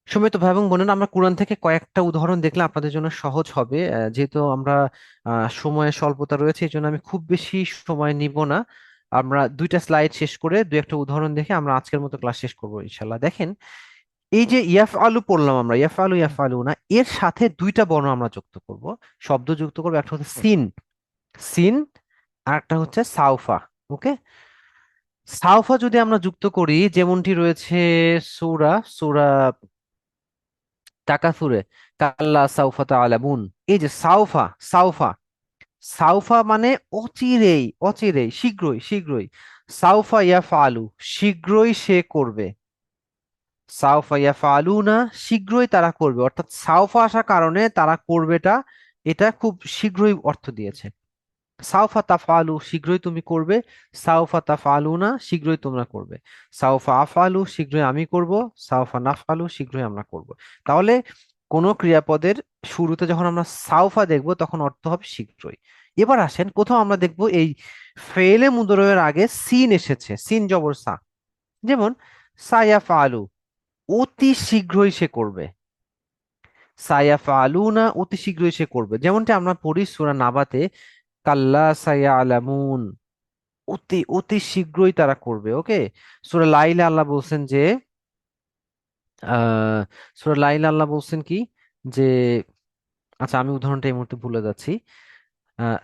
সম্মানিত ভাই এবং বোনেরা, আমরা কোরআন থেকে কয়েকটা উদাহরণ দেখলে আপনাদের জন্য সহজ হবে। যেহেতু আমরা সময়ের স্বল্পতা রয়েছে, এই জন্য আমি খুব বেশি সময় নিব না। আমরা 2টা স্লাইড শেষ করে দু একটা উদাহরণ দেখে আমরা আজকের মতো ক্লাস শেষ করবো ইনশাল্লাহ। দেখেন, এই যে ইয়াফ আলু পড়লাম আমরা, ইয়াফ আলু ইয়াফ আলু না, এর সাথে 2টা বর্ণ আমরা যুক্ত করব, শব্দ যুক্ত করবো। একটা হচ্ছে সিন, সিন, আর একটা হচ্ছে সাউফা। ওকে, সাউফা যদি আমরা যুক্ত করি, যেমনটি রয়েছে সূরা সূরা তাকাসুরে, কাল্লা সাউফা তাআলামুন। এই যে সাউফা, সাউফা, সাউফা মানে অচিরেই, অচিরেই, শীঘ্রই, শীঘ্রই। সাউফা ইয়াফআলু, শীঘ্রই সে করবে। সাউফা ইয়াফআলুনা, শীঘ্রই তারা করবে, অর্থাৎ সাউফা আসার কারণে তারা করবেটা, এটা খুব শীঘ্রই অর্থ দিয়েছে। সাউফা তাফআলু, শীঘ্রই তুমি করবে। সাউফা তাফআলুনা, শীঘ্রই তোমরা করবে। সাউফা আফআলু, শীঘ্রই আমি করব। সাউফা নাফআলু, শীঘ্রই আমরা করব। তাহলে কোন ক্রিয়াপদের শুরুতে যখন আমরা সাউফা দেখব তখন অর্থ হবে শীঘ্রই। এবার আসেন, কোথাও আমরা দেখব এই ফেলে মুদরের আগে সিন এসেছে, সিন জবর সা। যেমন সায়াফা আলু, অতি শীঘ্রই সে করবে। সায়াফা আলু না, অতি শীঘ্রই সে করবে, যেমনটি আমরা পড়ি সূরা নাবাতে, কাল্লা সায়া আলামুন, অতি অতি শীঘ্রই তারা করবে। ওকে, সূরা লাইলে আল্লাহ বলছেন যে সূরা লাইলে আল্লাহ বলছেন কি, যে আচ্ছা আমি উদাহরণটা এই মুহূর্তে ভুলে যাচ্ছি। আহ,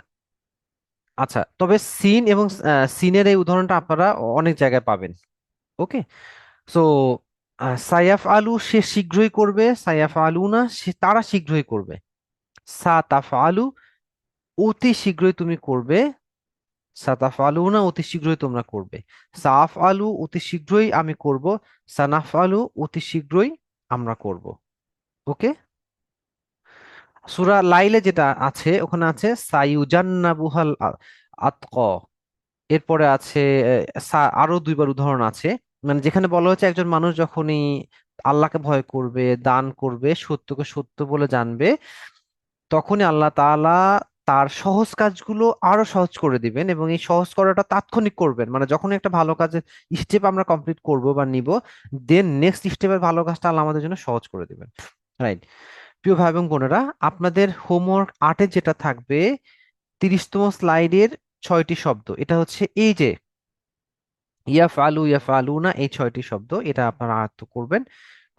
আচ্ছা, তবে সিন এবং সিনের এই উদাহরণটা আপনারা অনেক জায়গায় পাবেন। ওকে, সো সায়াফ আলু, সে শীঘ্রই করবে। সায়াফ আলু না, সে তারা শীঘ্রই করবে। সা তাফ আলু, অতি শীঘ্রই তুমি করবে। সাতাফ আলু না, অতি শীঘ্রই তোমরা করবে। সাফ আলু, অতি শীঘ্রই আমি করব। সানাফ আলু, অতি শীঘ্রই আমরা করব। ওকে, সূরা লাইলে যেটা আছে ওখানে আছে সাইয়ুজান্নাবুহাল আতক, এরপরে আছে আরো 2বার উদাহরণ আছে, মানে যেখানে বলা হচ্ছে একজন মানুষ যখনই আল্লাহকে ভয় করবে, দান করবে, সত্যকে সত্য বলে জানবে, তখনই আল্লাহ তাআলা তার সহজ কাজগুলো আরো সহজ করে দিবেন, এবং এই সহজ করাটা তাৎক্ষণিক করবেন। মানে যখন একটা ভালো কাজের স্টেপ আমরা কমপ্লিট করব বা নিব, দেন নেক্সট স্টেপের ভালো কাজটা আল্লাহ আমাদের জন্য সহজ করে দিবেন। রাইট? প্রিয় ভাই এবং বোনেরা, আপনাদের হোমওয়ার্ক 8-এ যেটা থাকবে, 30তম স্লাইডের 6টি শব্দ, এটা হচ্ছে এই যে ইয়াফ আলু, ইয়াফ আলু না, এই 6টি শব্দ, এটা আপনারা আয়ত্ত করবেন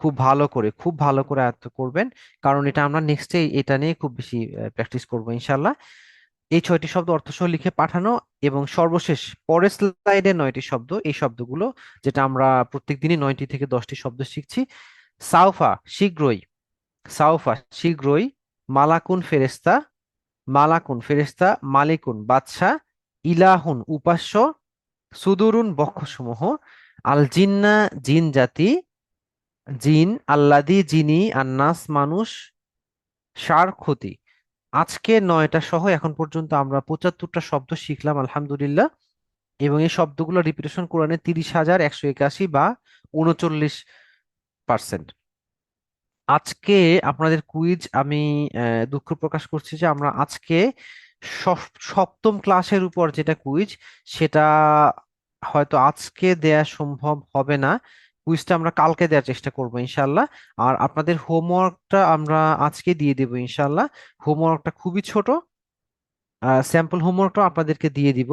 খুব ভালো করে, খুব ভালো করে আয়ত্ত করবেন। কারণ এটা আমরা নেক্সটে এটা নিয়ে খুব বেশি প্র্যাকটিস করবো ইনশাল্লাহ। এই 6টি শব্দ অর্থসহ লিখে পাঠানো, এবং সর্বশেষ পরের স্লাইডে 9টি শব্দ, এই শব্দগুলো যেটা আমরা প্রত্যেক দিনই 9টি থেকে 10টি শব্দ শিখছি। সাউফা শীঘ্রই, সাউফা শীঘ্রই। মালাকুন ফেরেস্তা, মালাকুন ফেরেস্তা। মালিকুন বাদশা। ইলাহুন উপাস্য। সুদুরুন বক্ষসমূহ, আল জিন্না জিন জাতি, জিন আল্লাদি যিনি, আন্নাস মানুষ, সার ক্ষতি। আজকে 9টা সহ এখন পর্যন্ত আমরা 75টা শব্দ শিখলাম আলহামদুলিল্লাহ। এবং এই শব্দগুলো রিপিটেশন কোরআনে 30,181 বা 39%। আজকে আপনাদের কুইজ আমি দুঃখ প্রকাশ করছি যে আমরা আজকে সপ্তম ক্লাসের উপর যেটা কুইজ, সেটা হয়তো আজকে দেয়া সম্ভব হবে না। কুইজটা আমরা কালকে দেওয়ার চেষ্টা করবো ইনশাল্লাহ। আর আপনাদের হোমওয়ার্কটা আমরা আজকে দিয়ে দেবো ইনশাল্লাহ। হোমওয়ার্কটা খুবই ছোট, স্যাম্পল হোমওয়ার্কটা আপনাদেরকে দিয়ে দিব।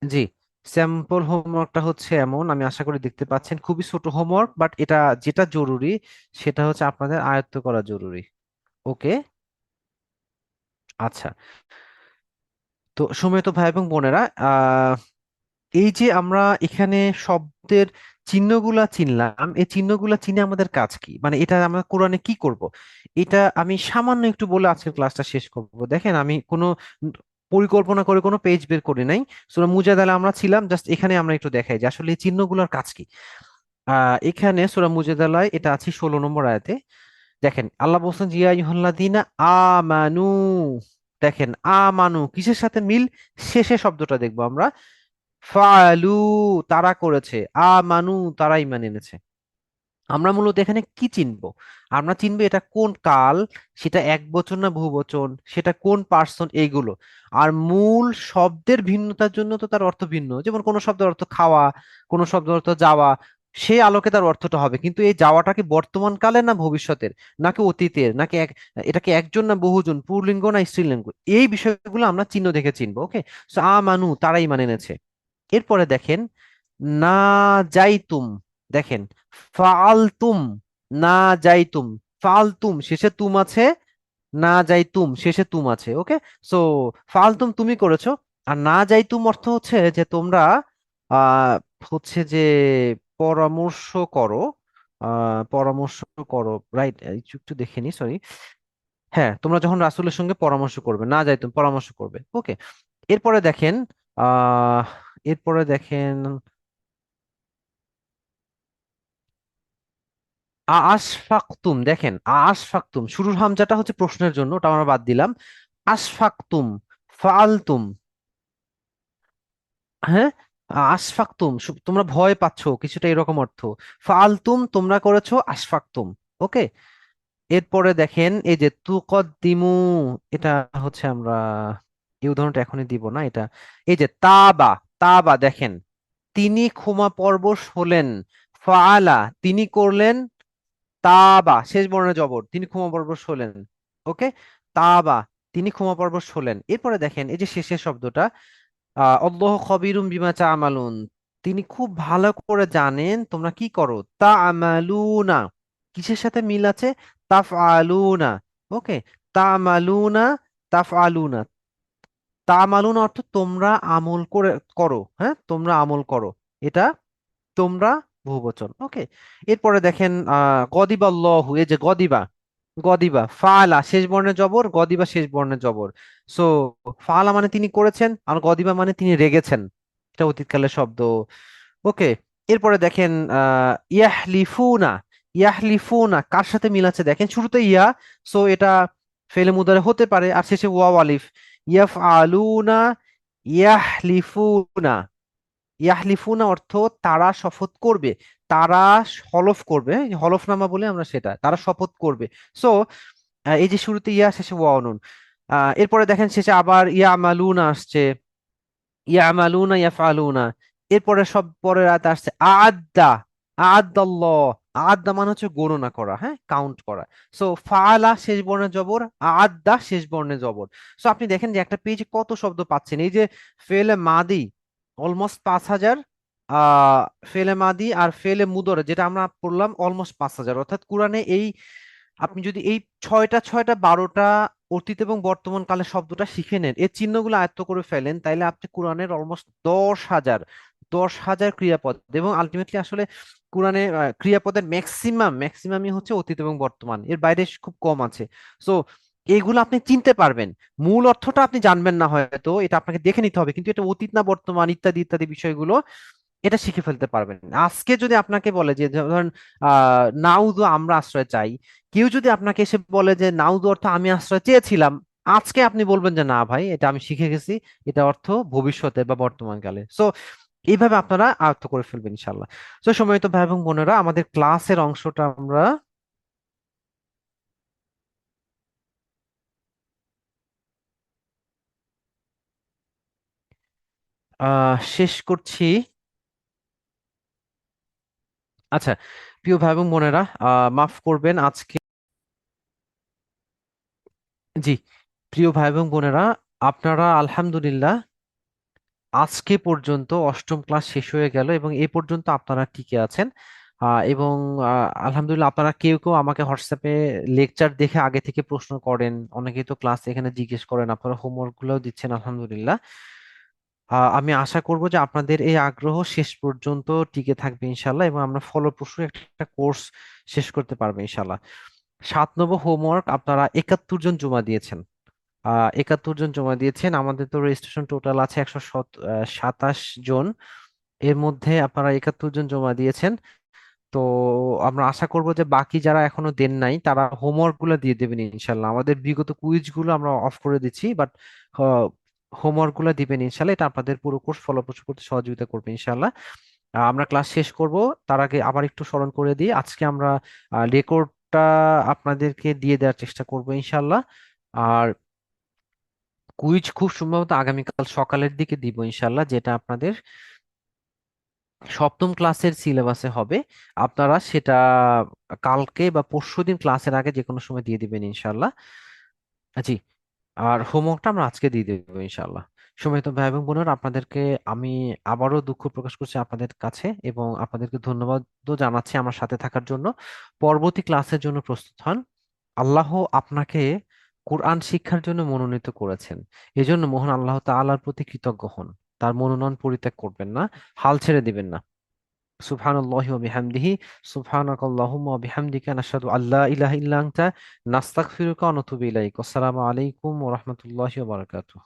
জি, স্যাম্পল হোমওয়ার্কটা হচ্ছে এমন, আমি আশা করি দেখতে পাচ্ছেন, খুবই ছোট হোমওয়ার্ক, বাট এটা যেটা জরুরি সেটা হচ্ছে আপনাদের আয়ত্ত করা জরুরি। ওকে, আচ্ছা। তো সম্মানিত ভাই এবং বোনেরা, এই যে আমরা এখানে শব্দের চিহ্নগুলা চিনলাম, এই চিহ্নগুলা চিনে আমাদের কাজ কি, মানে এটা আমরা কোরআনে কি করব, এটা আমি সামান্য একটু বলে আজকের ক্লাসটা শেষ করব। দেখেন, আমি কোনো পরিকল্পনা করে কোনো পেজ বের করি নাই। সূরা মুজাদালা আমরা ছিলাম, জাস্ট এখানে আমরা একটু দেখাই যে আসলে এই চিহ্নগুলোর কাজ কি। এখানে সূরা মুজাদালায় এটা আছে 16 নম্বর আয়াতে। দেখেন, আল্লাহ বলছেন জিয়া ইউহাল্লাযীনা আমানু। দেখেন, আমানু কিসের সাথে মিল, শেষে শব্দটা দেখবো আমরা, ফালু, তারা করেছে, আমানু, তারা ঈমান এনেছে। আমরা মূলত এখানে কি চিনবো, আমরা চিনবো এটা কোন কাল, সেটা এক বচন না বহু বচন, সেটা কোন পার্সন, এইগুলো। আর মূল শব্দের ভিন্নতার জন্য তো তার অর্থ ভিন্ন, যেমন কোন শব্দের অর্থ খাওয়া, কোন শব্দের অর্থ যাওয়া, সেই আলোকে তার অর্থটা হবে। কিন্তু এই যাওয়াটা কি বর্তমান কালের না ভবিষ্যতের, নাকি অতীতের, নাকি এটা কি একজন না বহুজন, পুল্লিঙ্গ না স্ত্রীলিঙ্গ, এই বিষয়গুলো আমরা চিহ্ন দেখে চিনবো। ওকে, সো আমানু, তারাই মানে এনেছে। এরপরে দেখেন, না যাইতুম, দেখেন, ফালতুম, না যাইতুম, ফালতুম শেষে তুম আছে, না যাইতুম শেষে তুম আছে। ওকে, সো ফালতুম তুমি করেছো, আর না যাইতুম অর্থ হচ্ছে যে তোমরা আহ হচ্ছে যে পরামর্শ করো, পরামর্শ করো, রাইট? একটু একটু দেখে নি, সরি। হ্যাঁ, তোমরা যখন রাসূলের সঙ্গে পরামর্শ করবে, না যাইতুম পরামর্শ করবে। ওকে, এরপরে দেখেন, আহ এরপরে দেখেন, আশফাকতুম, দেখেন, আশফাকতুম শুরুর হামজাটা হচ্ছে প্রশ্নের জন্য, ওটা আমরা বাদ দিলাম। আশফাকতুম, ফালতুম, হ্যাঁ, আশফাকতুম তোমরা ভয় পাচ্ছো, কিছুটা এরকম অর্থ। ফালতুম তোমরা করেছো, আশফাকতুম। ওকে, এরপরে দেখেন, এই যে তুকদ্দিমু, এটা হচ্ছে আমরা এই উদাহরণটা এখনই দিব না এটা। এই যে তাবা, তাবা দেখেন, তিনি ক্ষমা পরবশ হলেন, ফাআলা তিনি করলেন, তাবা শেষ বর্ণে জবর, তিনি ক্ষমা পরবশ হলেন। ওকে, তাবা তিনি ক্ষমা পরবশ হলেন। এরপরে দেখেন, এই যে শেষের শব্দটা, আল্লাহু খবিরুম বিমা তা'মালুন, তিনি খুব ভালো করে জানেন তোমরা কি করো, তা'মালুনা কিসের সাথে মিল আছে, তাফআলুনা। ওকে, তা'মালুনা, তাফআলুনা, তা'মালুনা অর্থ তোমরা আমল করে, করো, হ্যাঁ তোমরা আমল করো, এটা তোমরা বহুবচন। ওকে, এরপরে দেখেন, গদিবাল্লাহু, এই যে গদিবা, গদিবা ফালা শেষ বর্ণে জবর, গদিবা শেষ বর্ণে জবর। সো ফালা মানে তিনি করেছেন, আর গদিবা মানে তিনি রেগেছেন, এটা অতীতকালের শব্দ। ওকে, এরপরে দেখেন, ইয়াহলিফুনা, ইয়াহলিফুনা কার সাথে মিল আছে দেখেন, শুরুতে ইয়া, সো এটা ফেলে মুদারে হতে পারে, আর শেষে ওয়াও আলিফ। ইয়াফআলুনা, ইয়াহলিফুনা, ইয়াহলিফুনা অর্থ তারা শপথ করবে, তারা হলফ করবে, হলফনামা বলে আমরা সেটা, তারা শপথ করবে। সো এই যে শুরুতে ইয়া শেষে ওয়াও নুন, এরপরে দেখেন শেষে আবার ইয়া আমালুনা আসছে, ইয়া আমালুনা ইয়াফআলুনা। এরপরে সব পরের আয়াত আসছে আদ্দা, আদাল্লাহ, আদ্দা মানে হচ্ছে গণনা করা, হ্যাঁ কাউন্ট করা। সো ফাআলা শেষ বর্ণে জবর, আদ্দা শেষ বর্ণে জবর। সো আপনি দেখেন যে একটা পেজে কত শব্দ পাচ্ছেন। এই যে ফেলে মাদি অলমোস্ট 5,000, আহ ফেলে মাদি আর ফেলে মুদরে যেটা আমরা পড়লাম অলমোস্ট 5,000। অর্থাৎ কোরআনে এই, আপনি যদি এই ছয়টা ছয়টা 12টা অতীত এবং বর্তমান কালে শব্দটা শিখে নেন, এই চিহ্নগুলো আয়ত্ত করে ফেলেন, তাইলে আপনি কোরআনের অলমোস্ট 10,000, 10,000 ক্রিয়াপদ, এবং আলটিমেটলি আসলে কোরআনে ক্রিয়াপদের ম্যাক্সিমামই হচ্ছে অতীত এবং বর্তমান, এর বাইরে খুব কম আছে। সো এগুলো আপনি চিনতে পারবেন। মূল অর্থটা আপনি জানবেন না, হয়তো এটা আপনাকে দেখে নিতে হবে, কিন্তু এটা অতীত না বর্তমান ইত্যাদি ইত্যাদি বিষয়গুলো এটা শিখে ফেলতে পারবেন। আজকে যদি আপনাকে বলে যে ধরেন নাউদু আমরা আশ্রয় চাই, কেউ যদি আপনাকে এসে বলে যে নাউদু অর্থ আমি আশ্রয় চেয়েছিলাম, আজকে আপনি বলবেন যে না ভাই, এটা আমি শিখে গেছি, এটা অর্থ ভবিষ্যতে বা বর্তমান কালে। সো এইভাবে আপনারা আয়ত্ত করে ফেলবেন ইনশাল্লাহ। তো সম্মানিত ভাই এবং বোনেরা, আমাদের ক্লাসের অংশটা আমরা শেষ করছি। আচ্ছা, প্রিয় ভাই এবং বোনেরা, মাফ করবেন আজকে। জি, প্রিয় ভাই এবং বোনেরা, আপনারা আলহামদুলিল্লাহ আজকে পর্যন্ত অষ্টম ক্লাস শেষ হয়ে গেল এবং এ পর্যন্ত আপনারা টিকে আছেন। এবং আলহামদুলিল্লাহ আপনারা কেউ কেউ আমাকে হোয়াটসঅ্যাপে লেকচার দেখে আগে থেকে প্রশ্ন করেন, অনেকেই তো ক্লাস এখানে জিজ্ঞেস করেন, আপনারা হোমওয়ার্ক গুলোও দিচ্ছেন আলহামদুলিল্লাহ। আমি আশা করব যে আপনাদের এই আগ্রহ শেষ পর্যন্ত টিকে থাকবে ইনশাল্লাহ, এবং আমরা ফলপ্রসূ একটা কোর্স শেষ করতে পারবো ইনশাল্লাহ। 7 নম্বর হোমওয়ার্ক আপনারা 71 জন জমা দিয়েছেন। 71 জন জমা দিয়েছেন। আমাদের তো রেজিস্ট্রেশন টোটাল আছে 127 জন। এর মধ্যে আপনারা 71 জন জমা দিয়েছেন। তো আমরা আশা করব যে বাকি যারা এখনো দেন নাই তারা হোমওয়ার্ক গুলো দিয়ে দেবেন ইনশাল্লাহ। আমাদের বিগত কুইজ গুলো আমরা অফ করে দিচ্ছি, বাট হোমওয়ার্ক গুলো দিবেন ইনশাল্লাহ। এটা আপনাদের পুরো কোর্স ফলপ্রসূ করতে সহযোগিতা করবে ইনশাল্লাহ। আমরা ক্লাস শেষ করব, তার আগে আবার একটু স্মরণ করে দিই, আজকে আমরা রেকর্ডটা আপনাদেরকে দিয়ে দেওয়ার চেষ্টা করব ইনশাল্লাহ। আর কুইজ খুব সম্ভবত আগামীকাল সকালের দিকে দিব ইনশাল্লাহ, যেটা আপনাদের সপ্তম ক্লাসের সিলেবাসে হবে। আপনারা সেটা কালকে বা পরশুদিন ক্লাসের আগে যে কোনো সময় দিয়ে দিবেন ইনশাল্লাহ। জি, আর হোমওয়ার্কটা আমরা আজকে দিয়ে দেবো ইনশাল্লাহ। সম্মানিত ভাই এবং বোনেরা, আপনাদেরকে আমি আবারও দুঃখ প্রকাশ করছি আপনাদের কাছে, এবং আপনাদেরকে ধন্যবাদও জানাচ্ছি আমার সাথে থাকার জন্য। পরবর্তী ক্লাসের জন্য প্রস্তুত হন। আল্লাহ আপনাকে কোরআন শিক্ষার জন্য মনোনীত করেছেন, এজন্য মহান আল্লাহ তাআলার প্রতি কৃতজ্ঞ হন। তার মনোনয়ন পরিত্যাগ করবেন না, হাল ছেড়ে দিবেন না। সুবহানাল্লাহি ওয়া বিহামদিহি, সুবহানাকাল্লাহুম্মা ওয়া বিহামদিকা, নাশহাদু আল্লা ইলাহা ইল্লা আনতা, নাস্তাগফিরুকা ওয়া নাতুবু ইলাইক। আসসালামু আলাইকুম ওয়া রাহমাতুল্লাহি ওয়া বারাকাতুহু।